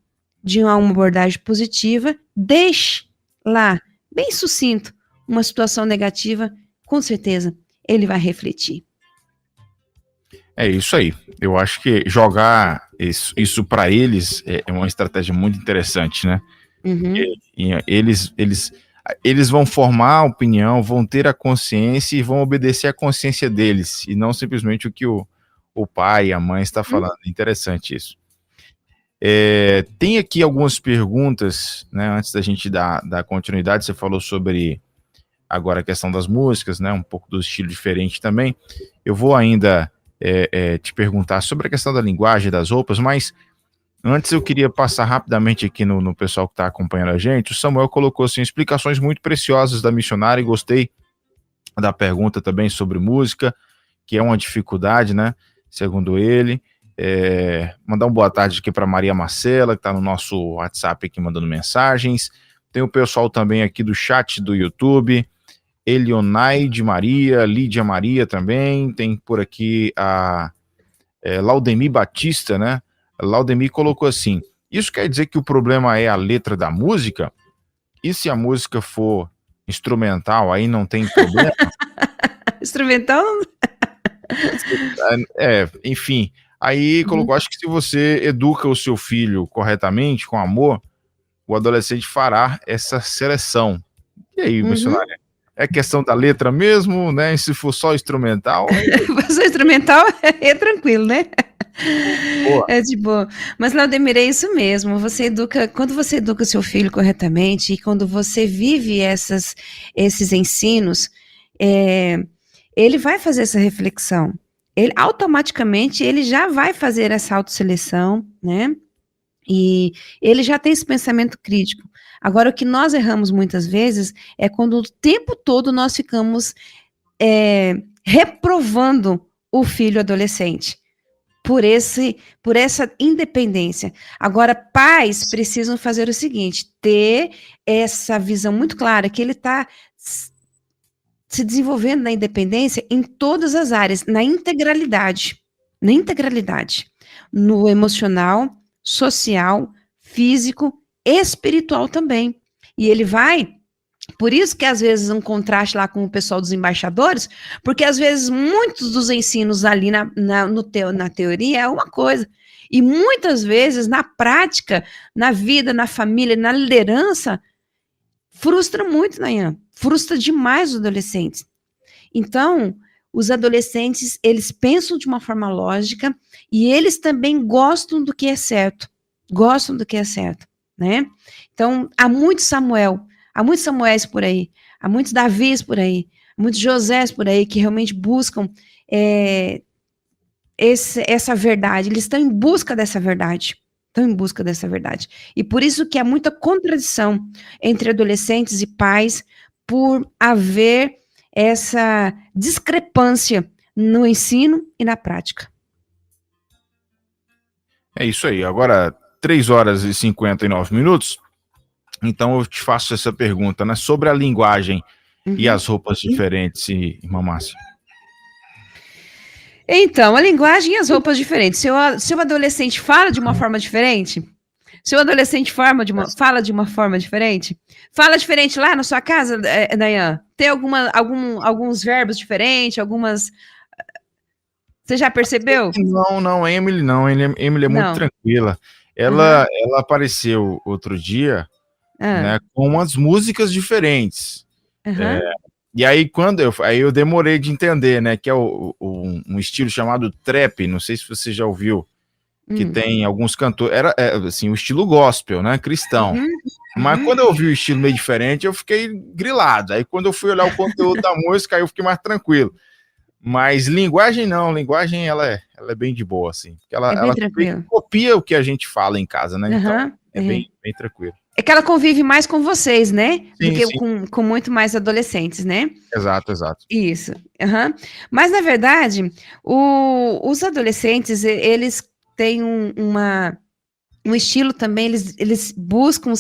de uma abordagem positiva, deixe lá, bem sucinto, uma situação negativa, com certeza ele vai refletir. É isso aí. Eu acho que jogar isso para eles é uma estratégia muito interessante, né? Uhum. Eles vão formar a opinião, vão ter a consciência e vão obedecer a consciência deles, e não simplesmente o que o pai e a mãe está falando. Interessante isso. Tem aqui algumas perguntas, né? Antes da gente dar continuidade, você falou sobre agora a questão das músicas, né? Um pouco do estilo diferente também. Eu vou ainda te perguntar sobre a questão da linguagem, das roupas, mas antes eu queria passar rapidamente aqui no pessoal que está acompanhando a gente. O Samuel colocou assim, explicações muito preciosas da missionária, e gostei da pergunta também sobre música, que é uma dificuldade, né, segundo ele. Mandar uma boa tarde aqui para Maria Marcela, que está no nosso WhatsApp aqui mandando mensagens. Tem o pessoal também aqui do chat do YouTube, Elionaide Maria, Lídia Maria também, tem por aqui a Laudemir Batista, né? Laudemir colocou assim: isso quer dizer que o problema é a letra da música? E se a música for instrumental, aí não tem problema? Instrumental? Enfim, aí colocou, acho que se você educa o seu filho corretamente, com amor, o adolescente fará essa seleção. E aí, missionária? É questão da letra mesmo, né? E se for só instrumental... Só instrumental é tranquilo, né? Boa. É de boa. Mas, Laudemir, é isso mesmo. Quando você educa o seu filho corretamente e quando você vive esses ensinos, ele vai fazer essa reflexão. Automaticamente, ele já vai fazer essa autoseleção, né? E ele já tem esse pensamento crítico. Agora, o que nós erramos muitas vezes é quando o tempo todo nós ficamos reprovando o filho adolescente por essa independência. Agora, pais precisam fazer o seguinte: ter essa visão muito clara que ele está se desenvolvendo na independência em todas as áreas, na integralidade, no emocional, social, físico, espiritual também. E ele vai, por isso que às vezes um contraste lá com o pessoal dos embaixadores, porque às vezes muitos dos ensinos ali na teoria é uma coisa, e muitas vezes na prática, na vida, na família, na liderança, frustra muito, Nayan, frustra demais os adolescentes. Então, os adolescentes, eles pensam de uma forma lógica e eles também gostam do que é certo, né? Então, há muitos Samuéis por aí, há muitos Davis por aí, há muitos Josés por aí que realmente buscam essa verdade, eles estão em busca dessa verdade. E por isso que há muita contradição entre adolescentes e pais por haver essa discrepância no ensino e na prática. É isso aí. Agora, 3h59. Então, eu te faço essa pergunta, né? Sobre a linguagem e as roupas diferentes, irmã Márcia. Então, a linguagem e as roupas diferentes. Se o adolescente fala de uma forma diferente, fala de uma forma diferente, fala diferente lá na sua casa, Nayan? Tem alguns verbos diferentes, algumas... Você já percebeu? Não, Emily não. Emily é muito tranquila. Ela apareceu outro dia, né, com umas músicas diferentes. E aí, eu demorei de entender, né, que é um estilo chamado trap, não sei se você já ouviu, que tem alguns cantores, era assim, o estilo gospel, né, cristão. Mas quando eu ouvi o estilo meio diferente, eu fiquei grilado. Aí quando eu fui olhar o conteúdo da música, aí eu fiquei mais tranquilo. Mas linguagem ela é bem de boa, assim. Porque ela copia o que a gente fala em casa, né? Então é bem tranquilo. É que ela convive mais com vocês, né? Sim, do que com muito mais adolescentes, né? Exato. Isso. Mas, na verdade, os adolescentes, eles têm um estilo também, eles buscam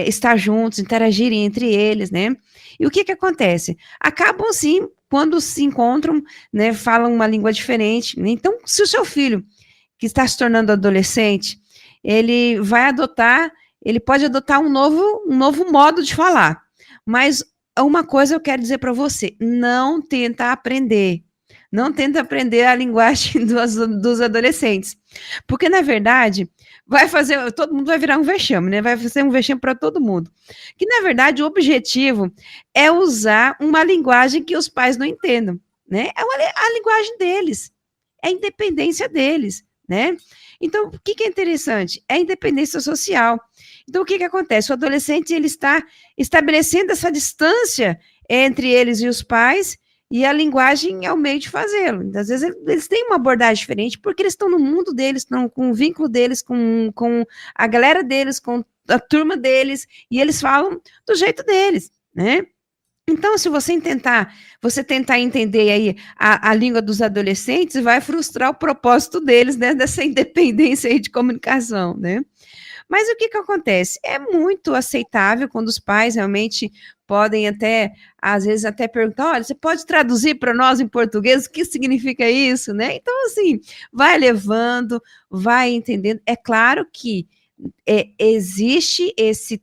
estar juntos, interagirem entre eles, né? E o que acontece? Acabam, sim, quando se encontram, né, falam uma língua diferente. Então, se o seu filho, que está se tornando adolescente, ele pode adotar um novo modo de falar. Mas uma coisa eu quero dizer para você: não tenta aprender a linguagem dos adolescentes. Porque, na verdade, todo mundo vai virar um vexame, né? Vai ser um vexame para todo mundo. Que, na verdade, o objetivo é usar uma linguagem que os pais não entendam, né? É a linguagem deles, é a independência deles, né? Então, o que é interessante? É a independência social. Então, o que acontece? O adolescente, ele está estabelecendo essa distância entre eles e os pais, e a linguagem é o meio de fazê-lo. Então, às vezes eles têm uma abordagem diferente, porque eles estão no mundo deles, estão com o vínculo deles, com a galera deles, com a turma deles, e eles falam do jeito deles, né? Então, se você tentar entender aí a língua dos adolescentes, vai frustrar o propósito deles, né, dessa independência aí de comunicação, né? Mas o que acontece? É muito aceitável quando os pais realmente podem até, às vezes, até perguntar, olha, você pode traduzir para nós em português o que significa isso, né? Então, assim, vai levando, vai entendendo. É claro que existe esse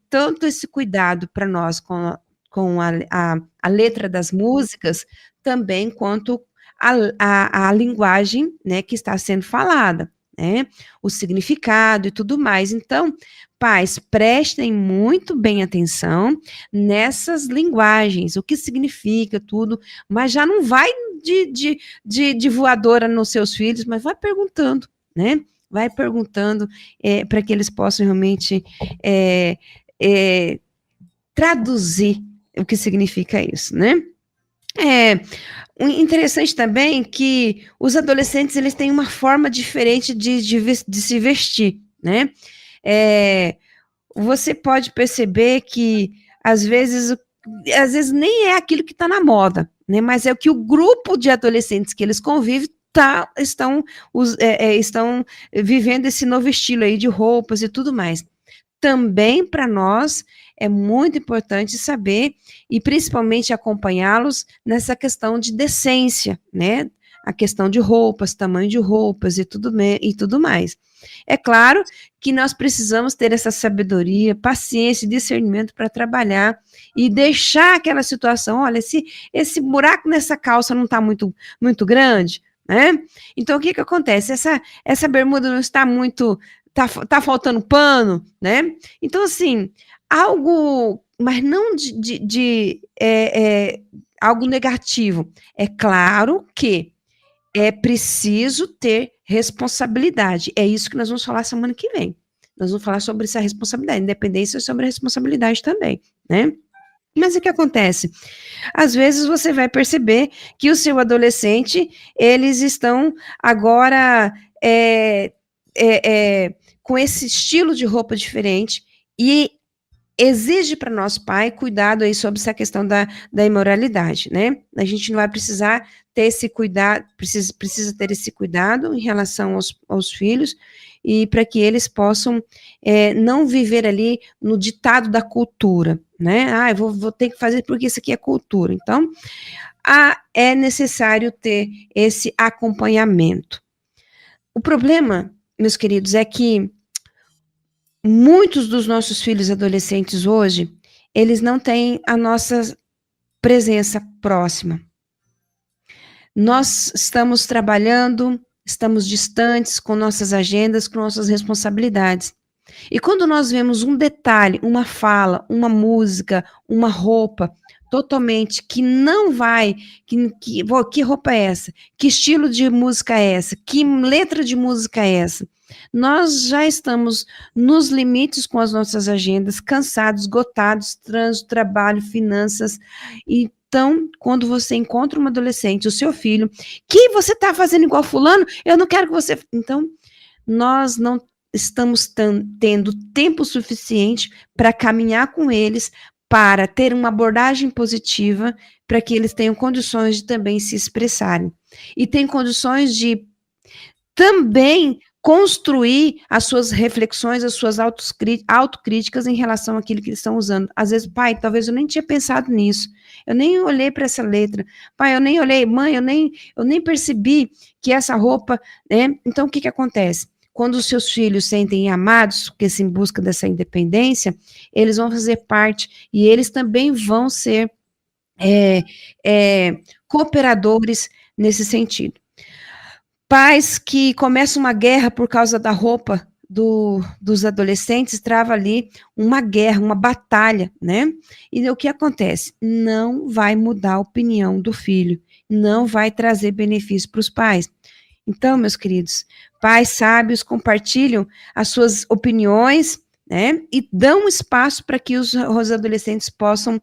cuidado para nós com a letra das músicas, também quanto a linguagem, né, que está sendo falada, né, o significado e tudo mais. Então, pais, prestem muito bem atenção nessas linguagens, o que significa tudo, mas já não vai de voadora nos seus filhos, mas vai perguntando, né? Vai perguntando para que eles possam realmente traduzir o que significa isso, né? Interessante também que os adolescentes, eles têm uma forma diferente de se vestir, né? Você pode perceber que, às vezes nem é aquilo que está na moda, né? Mas é o que o grupo de adolescentes que eles convivem estão vivendo esse novo estilo aí de roupas e tudo mais. Também para nós é muito importante saber e principalmente acompanhá-los nessa questão de decência, né? A questão de roupas, tamanho de roupas e tudo mais. É claro que nós precisamos ter essa sabedoria, paciência e discernimento para trabalhar e deixar aquela situação, olha, esse buraco nessa calça não está muito, muito grande, né? Então, o que acontece? Essa bermuda não está muito, tá faltando pano, né? Então, assim, algo, mas não algo negativo. É claro que é preciso ter responsabilidade. É isso que nós vamos falar semana que vem. Nós vamos falar sobre essa responsabilidade, independência sobre a responsabilidade também, né? Mas o que acontece? Às vezes você vai perceber que o seu adolescente, eles estão agora com esse estilo de roupa diferente e exige para nós, pai, cuidado aí sobre essa questão da imoralidade, né? A gente não vai precisar ter esse cuidado, precisa ter esse cuidado em relação aos filhos, e para que eles possam não viver ali no ditado da cultura, né? Eu vou ter que fazer porque isso aqui é cultura. Então, é necessário ter esse acompanhamento. O problema, meus queridos, é que muitos dos nossos filhos adolescentes hoje, eles não têm a nossa presença próxima. Nós estamos trabalhando, estamos distantes com nossas agendas, com nossas responsabilidades. E quando nós vemos um detalhe, uma fala, uma música, uma roupa, totalmente que não vai, que roupa é essa? Que estilo de música é essa? Que letra de música é essa? Nós já estamos nos limites com as nossas agendas, cansados, esgotados, trânsito, trabalho, finanças. Então, quando você encontra um adolescente, o seu filho, que você está fazendo igual fulano, eu não quero que você... Então, nós não estamos tendo tempo suficiente para caminhar com eles, para ter uma abordagem positiva, para que eles tenham condições de também se expressarem. E tem condições de também construir as suas reflexões, as suas autocríticas em relação àquilo que eles estão usando. Às vezes, pai, talvez eu nem tinha pensado nisso, eu nem olhei para essa letra, pai, eu nem olhei, mãe, eu nem percebi que essa roupa, né? Então, o que acontece? Quando os seus filhos sentem amados, que se em busca dessa independência, eles vão fazer parte, e eles também vão ser cooperadores nesse sentido. Pais que começam uma guerra por causa da roupa dos adolescentes, trava ali uma guerra, uma batalha, né? E o que acontece? Não vai mudar a opinião do filho, não vai trazer benefício para os pais. Então, meus queridos, pais sábios compartilham as suas opiniões, né? E dão espaço para que os adolescentes possam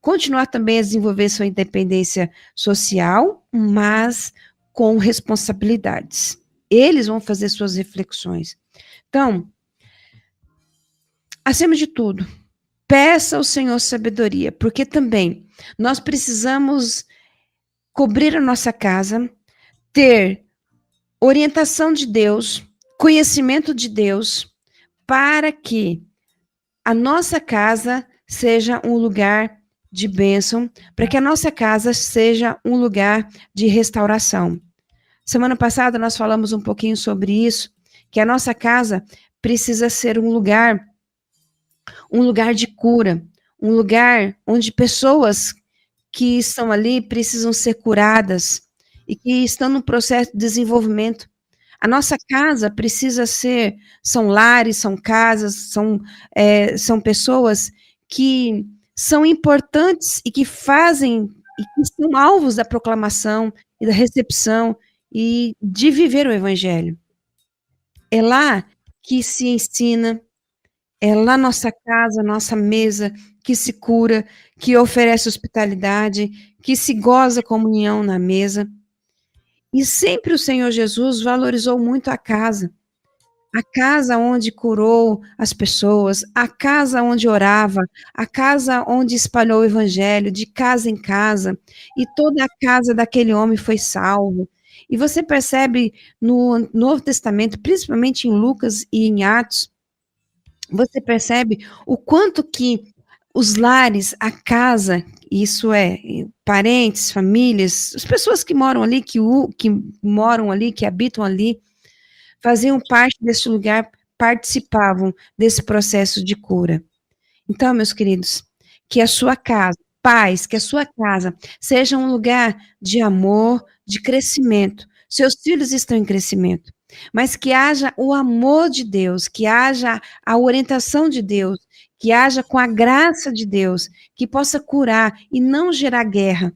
continuar também a desenvolver sua independência social, mas com responsabilidades. Eles vão fazer suas reflexões. Então, acima de tudo, peça ao Senhor sabedoria, porque também nós precisamos cobrir a nossa casa, ter orientação de Deus, conhecimento de Deus, para que a nossa casa seja um lugar de bênção, para que a nossa casa seja um lugar de restauração. Semana passada nós falamos um pouquinho sobre isso, que a nossa casa precisa ser um lugar de cura, um lugar onde pessoas que estão ali precisam ser curadas e que estão no processo de desenvolvimento. A nossa casa precisa ser, são lares, são casas, são pessoas que são importantes e que fazem, e que são alvos da proclamação e da recepção e de viver o Evangelho. É lá que se ensina, é lá nossa casa, nossa mesa, que se cura, que oferece hospitalidade, que se goza comunhão na mesa. E sempre o Senhor Jesus valorizou muito a casa onde curou as pessoas, a casa onde orava, a casa onde espalhou o evangelho, de casa em casa, e toda a casa daquele homem foi salvo. E você percebe no Novo Testamento, principalmente em Lucas e em Atos, você percebe o quanto que os lares, a casa, isso é, parentes, famílias, as pessoas que moram ali, que moram ali, que habitam ali, faziam parte desse lugar, participavam desse processo de cura. Então, meus queridos, que a sua casa, pais, que a sua casa seja um lugar de amor, de crescimento. Seus filhos estão em crescimento, mas que haja o amor de Deus, que haja a orientação de Deus, que haja com a graça de Deus, que possa curar e não gerar guerra.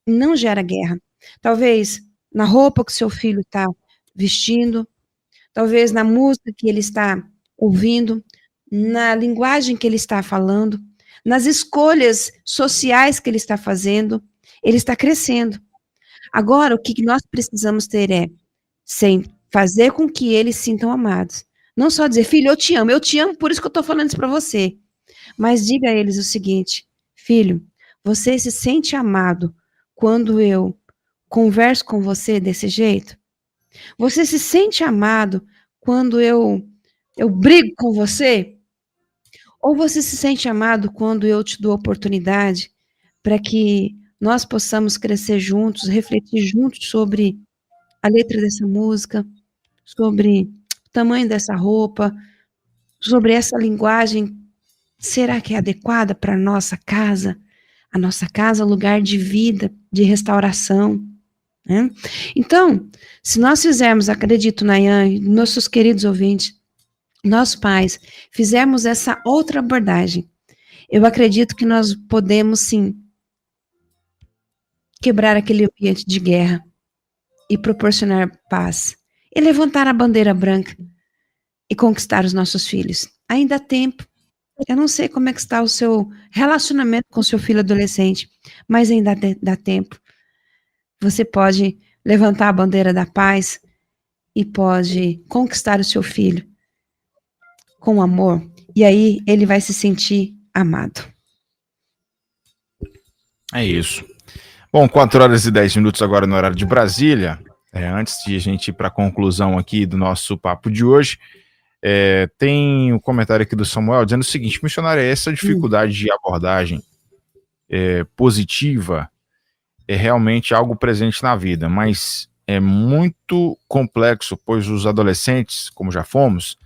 Não gera guerra. Talvez na roupa que seu filho está vestindo, talvez na música que ele está ouvindo, na linguagem que ele está falando, nas escolhas sociais que ele está fazendo, ele está crescendo. Agora, o que nós precisamos ter fazer com que eles sintam amados. Não só dizer, filho, eu te amo, por isso que eu estou falando isso para você. Mas diga a eles o seguinte, filho, você se sente amado quando eu converso com você desse jeito? Você se sente amado quando eu brigo com você? Ou você se sente amado quando eu te dou oportunidade para que nós possamos crescer juntos, refletir juntos sobre a letra dessa música, sobre o tamanho dessa roupa, sobre essa linguagem, será que é adequada para a nossa casa? A nossa casa é lugar de vida, de restauração. Né? Então, se nós fizermos, acredito, Nayan, nossos queridos ouvintes, nós pais, fizermos essa outra abordagem, eu acredito que nós podemos, sim, quebrar aquele ambiente de guerra e proporcionar paz, e levantar a bandeira branca e conquistar os nossos filhos. Ainda há tempo. Eu não sei como é que está o seu relacionamento com seu filho adolescente, mas ainda dá tempo. Você pode levantar a bandeira da paz e pode conquistar o seu filho com amor, e aí ele vai se sentir amado. É isso. Bom, 4h10 agora no horário de Brasília. Antes de a gente ir para a conclusão aqui do nosso papo de hoje, tem um comentário aqui do Samuel dizendo o seguinte, missionário, essa dificuldade de abordagem positiva é realmente algo presente na vida, mas é muito complexo, pois os adolescentes, como já fomos,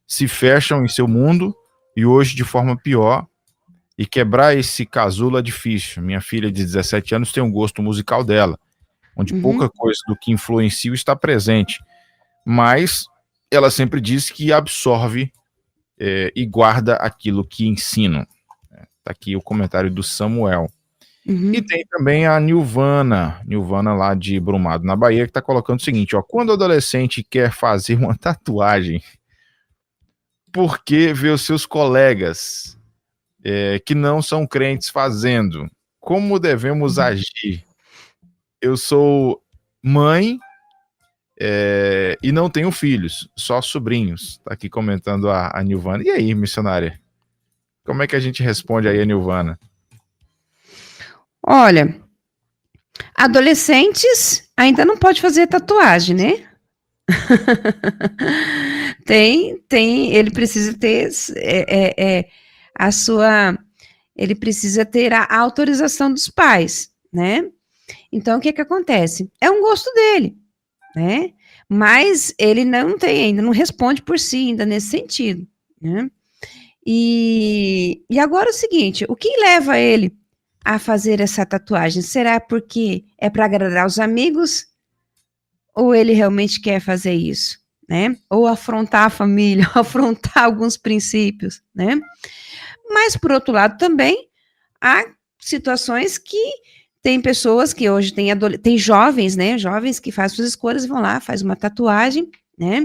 se fecham em seu mundo e hoje de forma pior, e quebrar esse casulo é difícil. Minha filha de 17 anos tem um gosto musical dela, onde pouca coisa do que influencia está presente, mas ela sempre diz que absorve e guarda aquilo que ensinam. Tá aqui o comentário do Samuel. E tem também a Nilvana lá de Brumado, na Bahia, que está colocando o seguinte, ó, quando o adolescente quer fazer uma tatuagem, porque vê os seus colegas que não são crentes fazendo, como devemos agir? Eu sou mãe e não tenho filhos, só sobrinhos. Tá aqui comentando a Nilvana. E aí, missionária? Como é que a gente responde aí a Nilvana? Olha, adolescentes ainda não pode fazer tatuagem, né? ele precisa ter a sua ele precisa ter a autorização dos pais, né? Então, o que acontece? É um gosto dele, né? Mas ele não tem ainda, não responde por si ainda nesse sentido, né? E agora é o seguinte, o que leva ele a fazer essa tatuagem? Será porque é para agradar os amigos? Ou ele realmente quer fazer isso, né? Ou afrontar a família, afrontar alguns princípios, né? Mas, por outro lado, também há situações que tem pessoas que hoje tem jovens, né? Jovens que fazem suas escolhas, vão lá, faz uma tatuagem, né?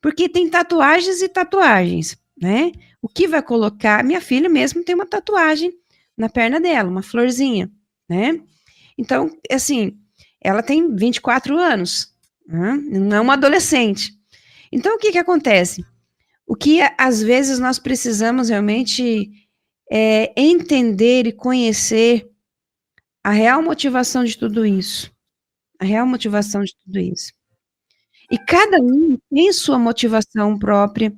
Porque tem tatuagens e tatuagens, né? O que vai colocar? Minha filha mesmo tem uma tatuagem na perna dela, uma florzinha, né? Então, assim, ela tem 24 anos, né? Não é uma adolescente. Então, o que acontece? O que, às vezes, nós precisamos realmente entender e conhecer a real motivação de tudo isso. A real motivação de tudo isso. E cada um tem sua motivação própria.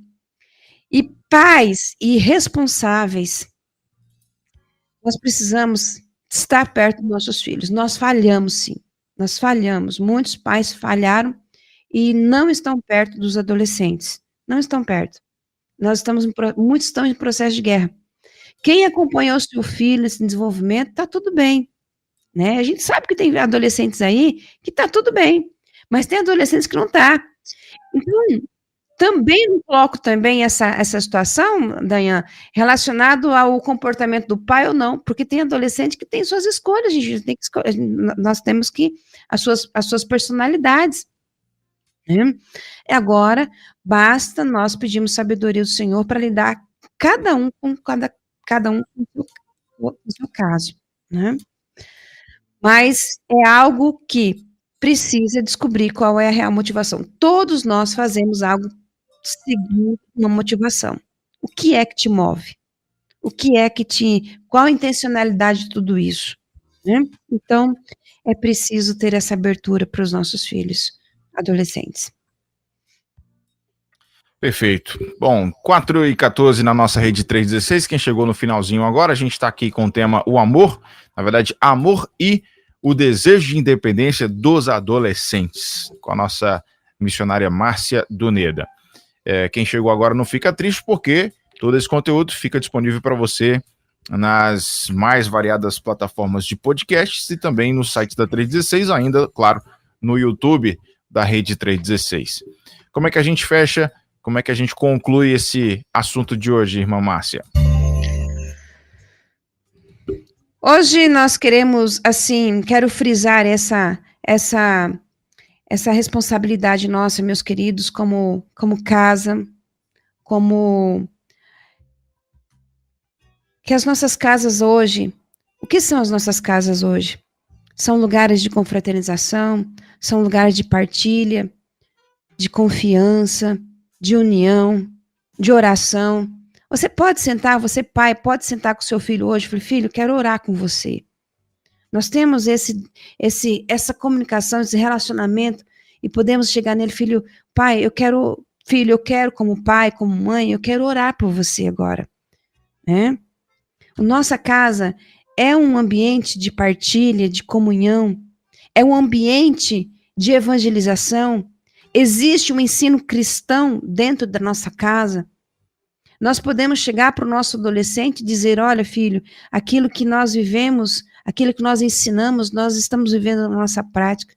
E pais e responsáveis, nós precisamos estar perto dos nossos filhos. Nós falhamos, sim. Nós falhamos. Muitos pais falharam e não estão perto dos adolescentes. Não estão perto. Muitos estão em processo de guerra. Quem acompanhou seu filho nesse desenvolvimento, está tudo bem. Né? A gente sabe que tem adolescentes aí que está tudo bem, mas tem adolescentes que não está. Então, também não coloco também essa situação, Dayan, relacionado ao comportamento do pai ou não, porque tem adolescente que tem suas escolhas, nós temos que as suas personalidades. Né? Agora, basta nós pedirmos sabedoria do Senhor para lidar cada um com o seu caso, né? Mas é algo que precisa descobrir qual é a real motivação. Todos nós fazemos algo seguindo uma motivação. O que é que te move? Qual a intencionalidade de tudo isso? Né? Então, é preciso ter essa abertura para os nossos filhos adolescentes. Perfeito. Bom, 4h14 na nossa rede 316, quem chegou no finalzinho agora, a gente está aqui com o tema o amor, na verdade, amor e o desejo de independência dos adolescentes, com a nossa missionária Márcia Doneda. Quem chegou agora não fica triste, porque todo esse conteúdo fica disponível para você nas mais variadas plataformas de podcasts e também no site da 316, ainda, claro, no YouTube da rede 316. Como é que a gente fecha? Como é que a gente conclui esse assunto de hoje, irmã Márcia? Hoje nós queremos, quero frisar essa responsabilidade nossa, meus queridos, como casa, que as nossas casas hoje, o que são as nossas casas hoje? São lugares de confraternização, são lugares de partilha, de confiança, de união, de oração. Você pode sentar, você pai, pode sentar com seu filho hoje e falar, filho, quero orar com você. Nós temos essa comunicação, esse relacionamento, e podemos chegar nele, filho, pai, eu quero como pai, como mãe, eu quero orar por você agora. Né? Nossa casa é um ambiente de partilha, de comunhão, é um ambiente de evangelização. Existe um ensino cristão dentro da nossa casa. Nós podemos chegar para o nosso adolescente e dizer, olha, filho, aquilo que nós vivemos, aquilo que nós ensinamos, nós estamos vivendo na nossa prática.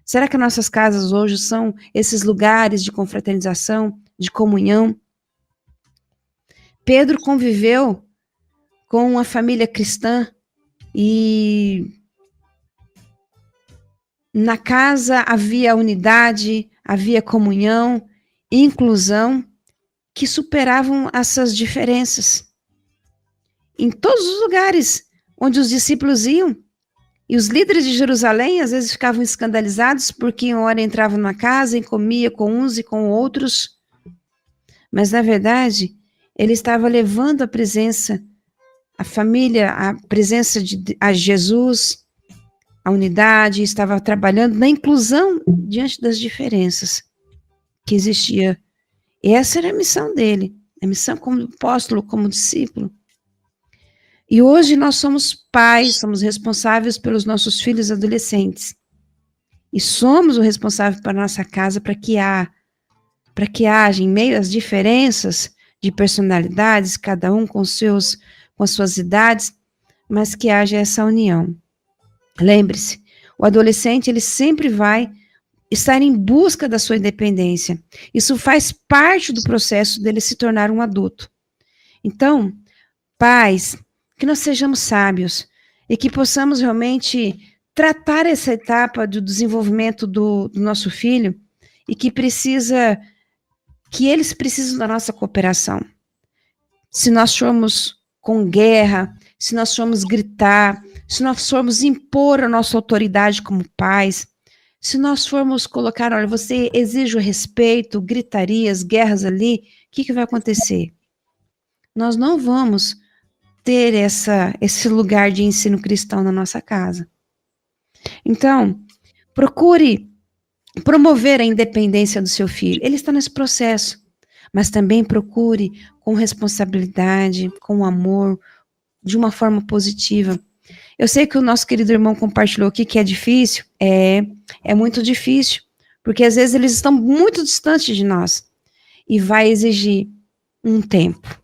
Será que nossas casas hoje são esses lugares de confraternização, de comunhão? Pedro conviveu com uma família cristã e na casa havia unidade, havia comunhão, inclusão, que superavam essas diferenças. Em todos os lugares onde os discípulos iam, e os líderes de Jerusalém às vezes ficavam escandalizados porque uma hora entravam na casa e comia com uns e com outros, mas na verdade ele estava levando a presença, a família, a presença a Jesus, a unidade, estava trabalhando na inclusão diante das diferenças que existia. E essa era a missão dele, a missão como apóstolo, como discípulo. E hoje nós somos pais, somos responsáveis pelos nossos filhos adolescentes. E somos o responsável para a nossa casa, para que haja, em meio às diferenças de personalidades, cada um com as suas idades, mas que haja essa união. Lembre-se, o adolescente, ele sempre vai estar em busca da sua independência. Isso faz parte do processo dele se tornar um adulto. Então, pais, que nós sejamos sábios e que possamos realmente tratar essa etapa do desenvolvimento do nosso filho e que eles precisam da nossa cooperação. Se nós formos com guerra, se nós formos gritar, se nós formos impor a nossa autoridade como pais, se nós formos colocar, olha, você exige o respeito, gritarias, guerras ali, o que vai acontecer? Nós não vamos ter esse lugar de ensino cristão na nossa casa. Então, procure promover a independência do seu filho. Ele está nesse processo, mas também procure com responsabilidade, com amor, de uma forma positiva. Eu sei que o nosso querido irmão compartilhou aqui que é difícil. É muito difícil, porque às vezes eles estão muito distantes de nós. E vai exigir um tempo,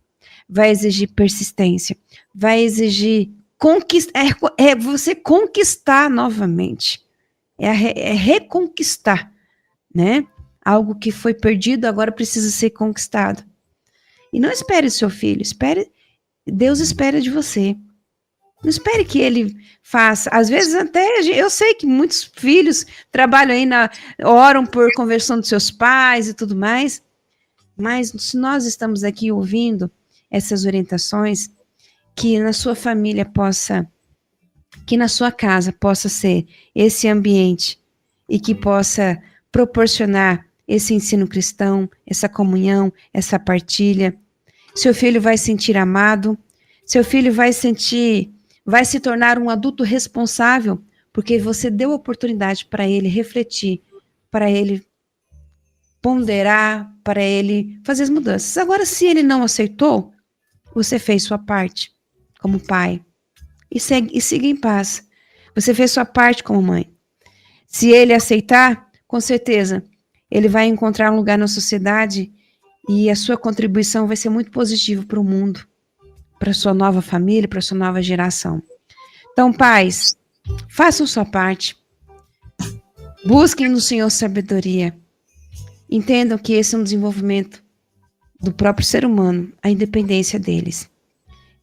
vai exigir persistência, vai exigir você conquistar novamente. É reconquistar, né? Algo que foi perdido agora precisa ser conquistado. E não espere o seu filho, Deus espera de você. Não espere que ele faça. Às vezes até, eu sei que muitos filhos trabalham aí, oram por conversão dos seus pais e tudo mais, mas se nós estamos aqui ouvindo essas orientações, que na sua família que na sua casa possa ser esse ambiente e que possa proporcionar esse ensino cristão, essa comunhão, essa partilha. Seu filho vai se sentir amado, seu filho vai se tornar um adulto responsável, porque você deu oportunidade para ele refletir, para ele ponderar, para ele fazer as mudanças. Agora, se ele não aceitou, você fez sua parte como pai e siga em paz. Você fez sua parte como mãe. Se ele aceitar, com certeza, ele vai encontrar um lugar na sociedade e a sua contribuição vai ser muito positiva para o mundo, para sua nova família, para sua nova geração. Então, pais, façam sua parte. Busquem no Senhor sabedoria. Entendam que esse é um desenvolvimento do próprio ser humano, a independência deles.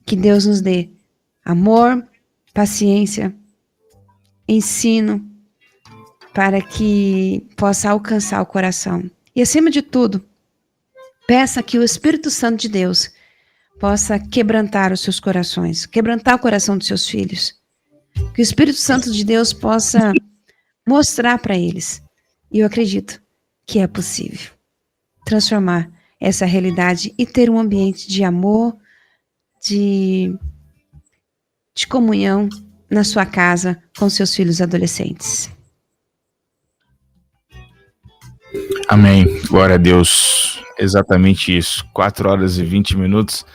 Que Deus nos dê amor, paciência, ensino, para que possa alcançar o coração. E, acima de tudo, peça que o Espírito Santo de Deus possa quebrantar os seus corações, quebrantar o coração dos seus filhos. Que o Espírito Santo de Deus possa mostrar para eles. E eu acredito que é possível transformar essa realidade e ter um ambiente de amor, de comunhão na sua casa com seus filhos adolescentes. Amém. Glória a Deus. Exatamente isso. 4h20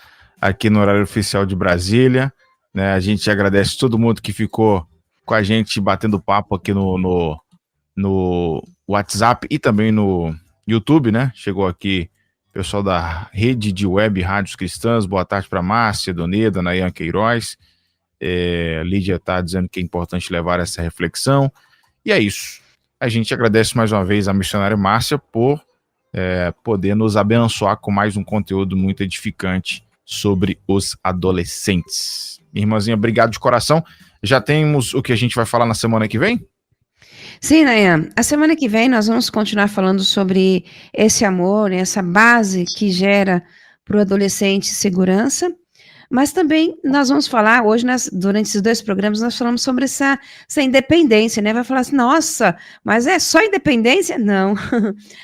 aqui no horário oficial de Brasília. Né? A gente agradece todo mundo que ficou com a gente batendo papo aqui no WhatsApp e também no YouTube, né? Chegou aqui o pessoal da rede de web Rádios Cristãs. Boa tarde para Márcia Doneda, Nayan Queiroz. Lídia está dizendo que é importante levar essa reflexão. E é isso. A gente agradece mais uma vez a missionária Márcia por poder nos abençoar com mais um conteúdo muito edificante sobre os adolescentes. Minha irmãzinha, obrigado de coração. Já temos o que a gente vai falar na semana que vem? Sim, Nayan. A semana que vem nós vamos continuar falando sobre esse amor, essa base que gera para o adolescente segurança, mas também nós vamos falar, hoje, durante esses 2 programas, nós falamos sobre essa independência, né? Vai falar assim, nossa, mas é só independência? Não.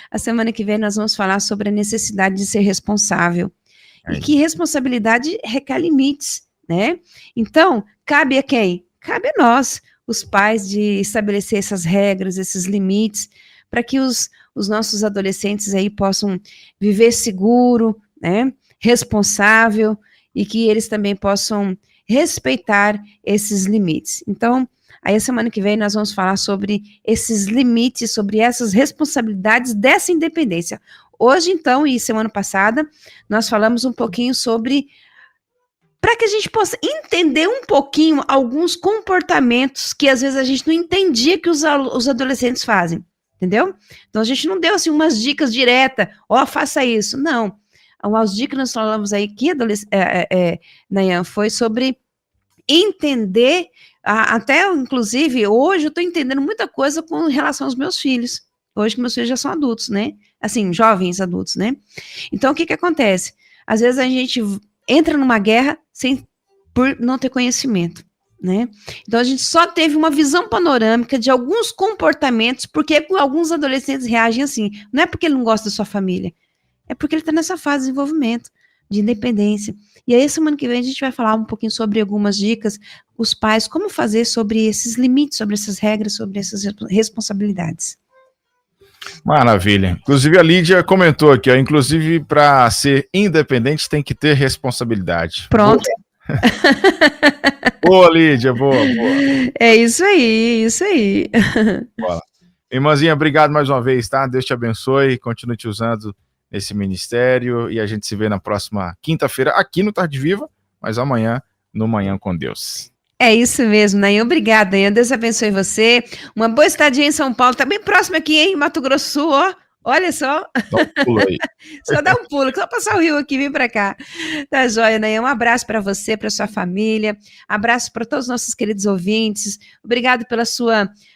A semana que vem nós vamos falar sobre a necessidade de ser responsável. E que responsabilidade requer limites, né? Então, cabe a quem? Cabe a nós, os pais, de estabelecer essas regras, esses limites, para que os nossos adolescentes aí possam viver seguro, né? Responsável, e que eles também possam respeitar esses limites. Então, aí a semana que vem nós vamos falar sobre esses limites, sobre essas responsabilidades dessa independência. Hoje, então, e semana passada, nós falamos um pouquinho sobre, para que a gente possa entender um pouquinho alguns comportamentos que às vezes a gente não entendia que os adolescentes fazem, entendeu? Então a gente não deu assim umas dicas diretas, faça isso, não. As dicas que nós falamos aí que Nayan, foi sobre entender, até inclusive hoje eu estou entendendo muita coisa com relação aos meus filhos, hoje que meus filhos já são adultos, né? Assim, jovens adultos, né? Então o que acontece? Às vezes a gente entra numa guerra por não ter conhecimento, né? Então a gente só teve uma visão panorâmica de alguns comportamentos, porque alguns adolescentes reagem assim, não é porque ele não gosta da sua família, é porque ele está nessa fase de desenvolvimento, de independência. E aí semana que vem a gente vai falar um pouquinho sobre algumas dicas, os pais, como fazer sobre esses limites, sobre essas regras, sobre essas responsabilidades. Maravilha. Inclusive a Lídia comentou aqui, inclusive para ser independente tem que ter responsabilidade. Pronto. Boa, Lídia, boa. É isso aí. Boa. Irmãzinha, obrigado mais uma vez, tá? Deus te abençoe, continue te usando nesse ministério e a gente se vê na próxima quinta-feira aqui no Tarde Viva, mas amanhã no Manhã com Deus. É isso mesmo, Nayan. Obrigada, Nayan. Deus abençoe você. Uma boa estadia em São Paulo. Tá bem próximo aqui, hein? Mato Grosso do Sul, ó. Olha só. Dá um pulo aí. Só dá um pulo, só passar o rio aqui, vem pra cá. Tá joia, Nayan. Um abraço para você, para sua família. Abraço para todos os nossos queridos ouvintes. Obrigado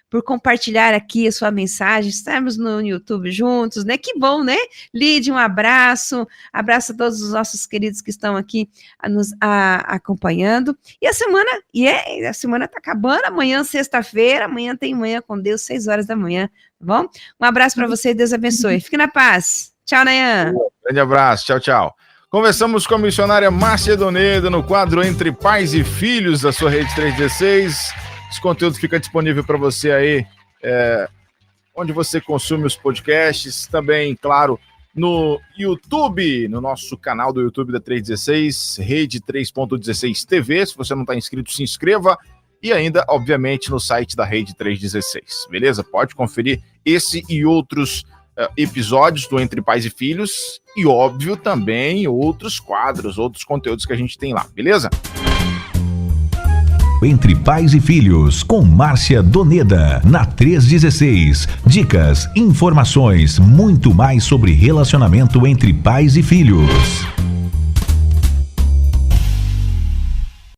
por compartilhar aqui a sua mensagem. Estamos no YouTube juntos, né? Que bom, né? Lídia, um abraço. Abraço a todos os nossos queridos que estão aqui nos acompanhando. E a semana tá acabando. Amanhã, sexta-feira. Amanhã tem Manhã com Deus, 6 horas da manhã. Tá bom? Um abraço para você e Deus abençoe. Fique na paz. Tchau, Nayan. Grande abraço. Tchau, tchau. Conversamos com a missionária Márcia Doneda no quadro Entre Pais e Filhos da sua Rede 316. Esse conteúdo fica disponível para você aí, onde você consome os podcasts, também, claro, no YouTube, no nosso canal do YouTube da 316, Rede 3.16 TV. Se você não está inscrito, se inscreva. E ainda, obviamente, no site da Rede 316, beleza? Pode conferir esse e outros episódios do Entre Pais e Filhos e, óbvio, também outros quadros, outros conteúdos que a gente tem lá, beleza? Entre Pais e Filhos, com Márcia Doneda, na 316. Dicas, informações, muito mais sobre relacionamento entre pais e filhos.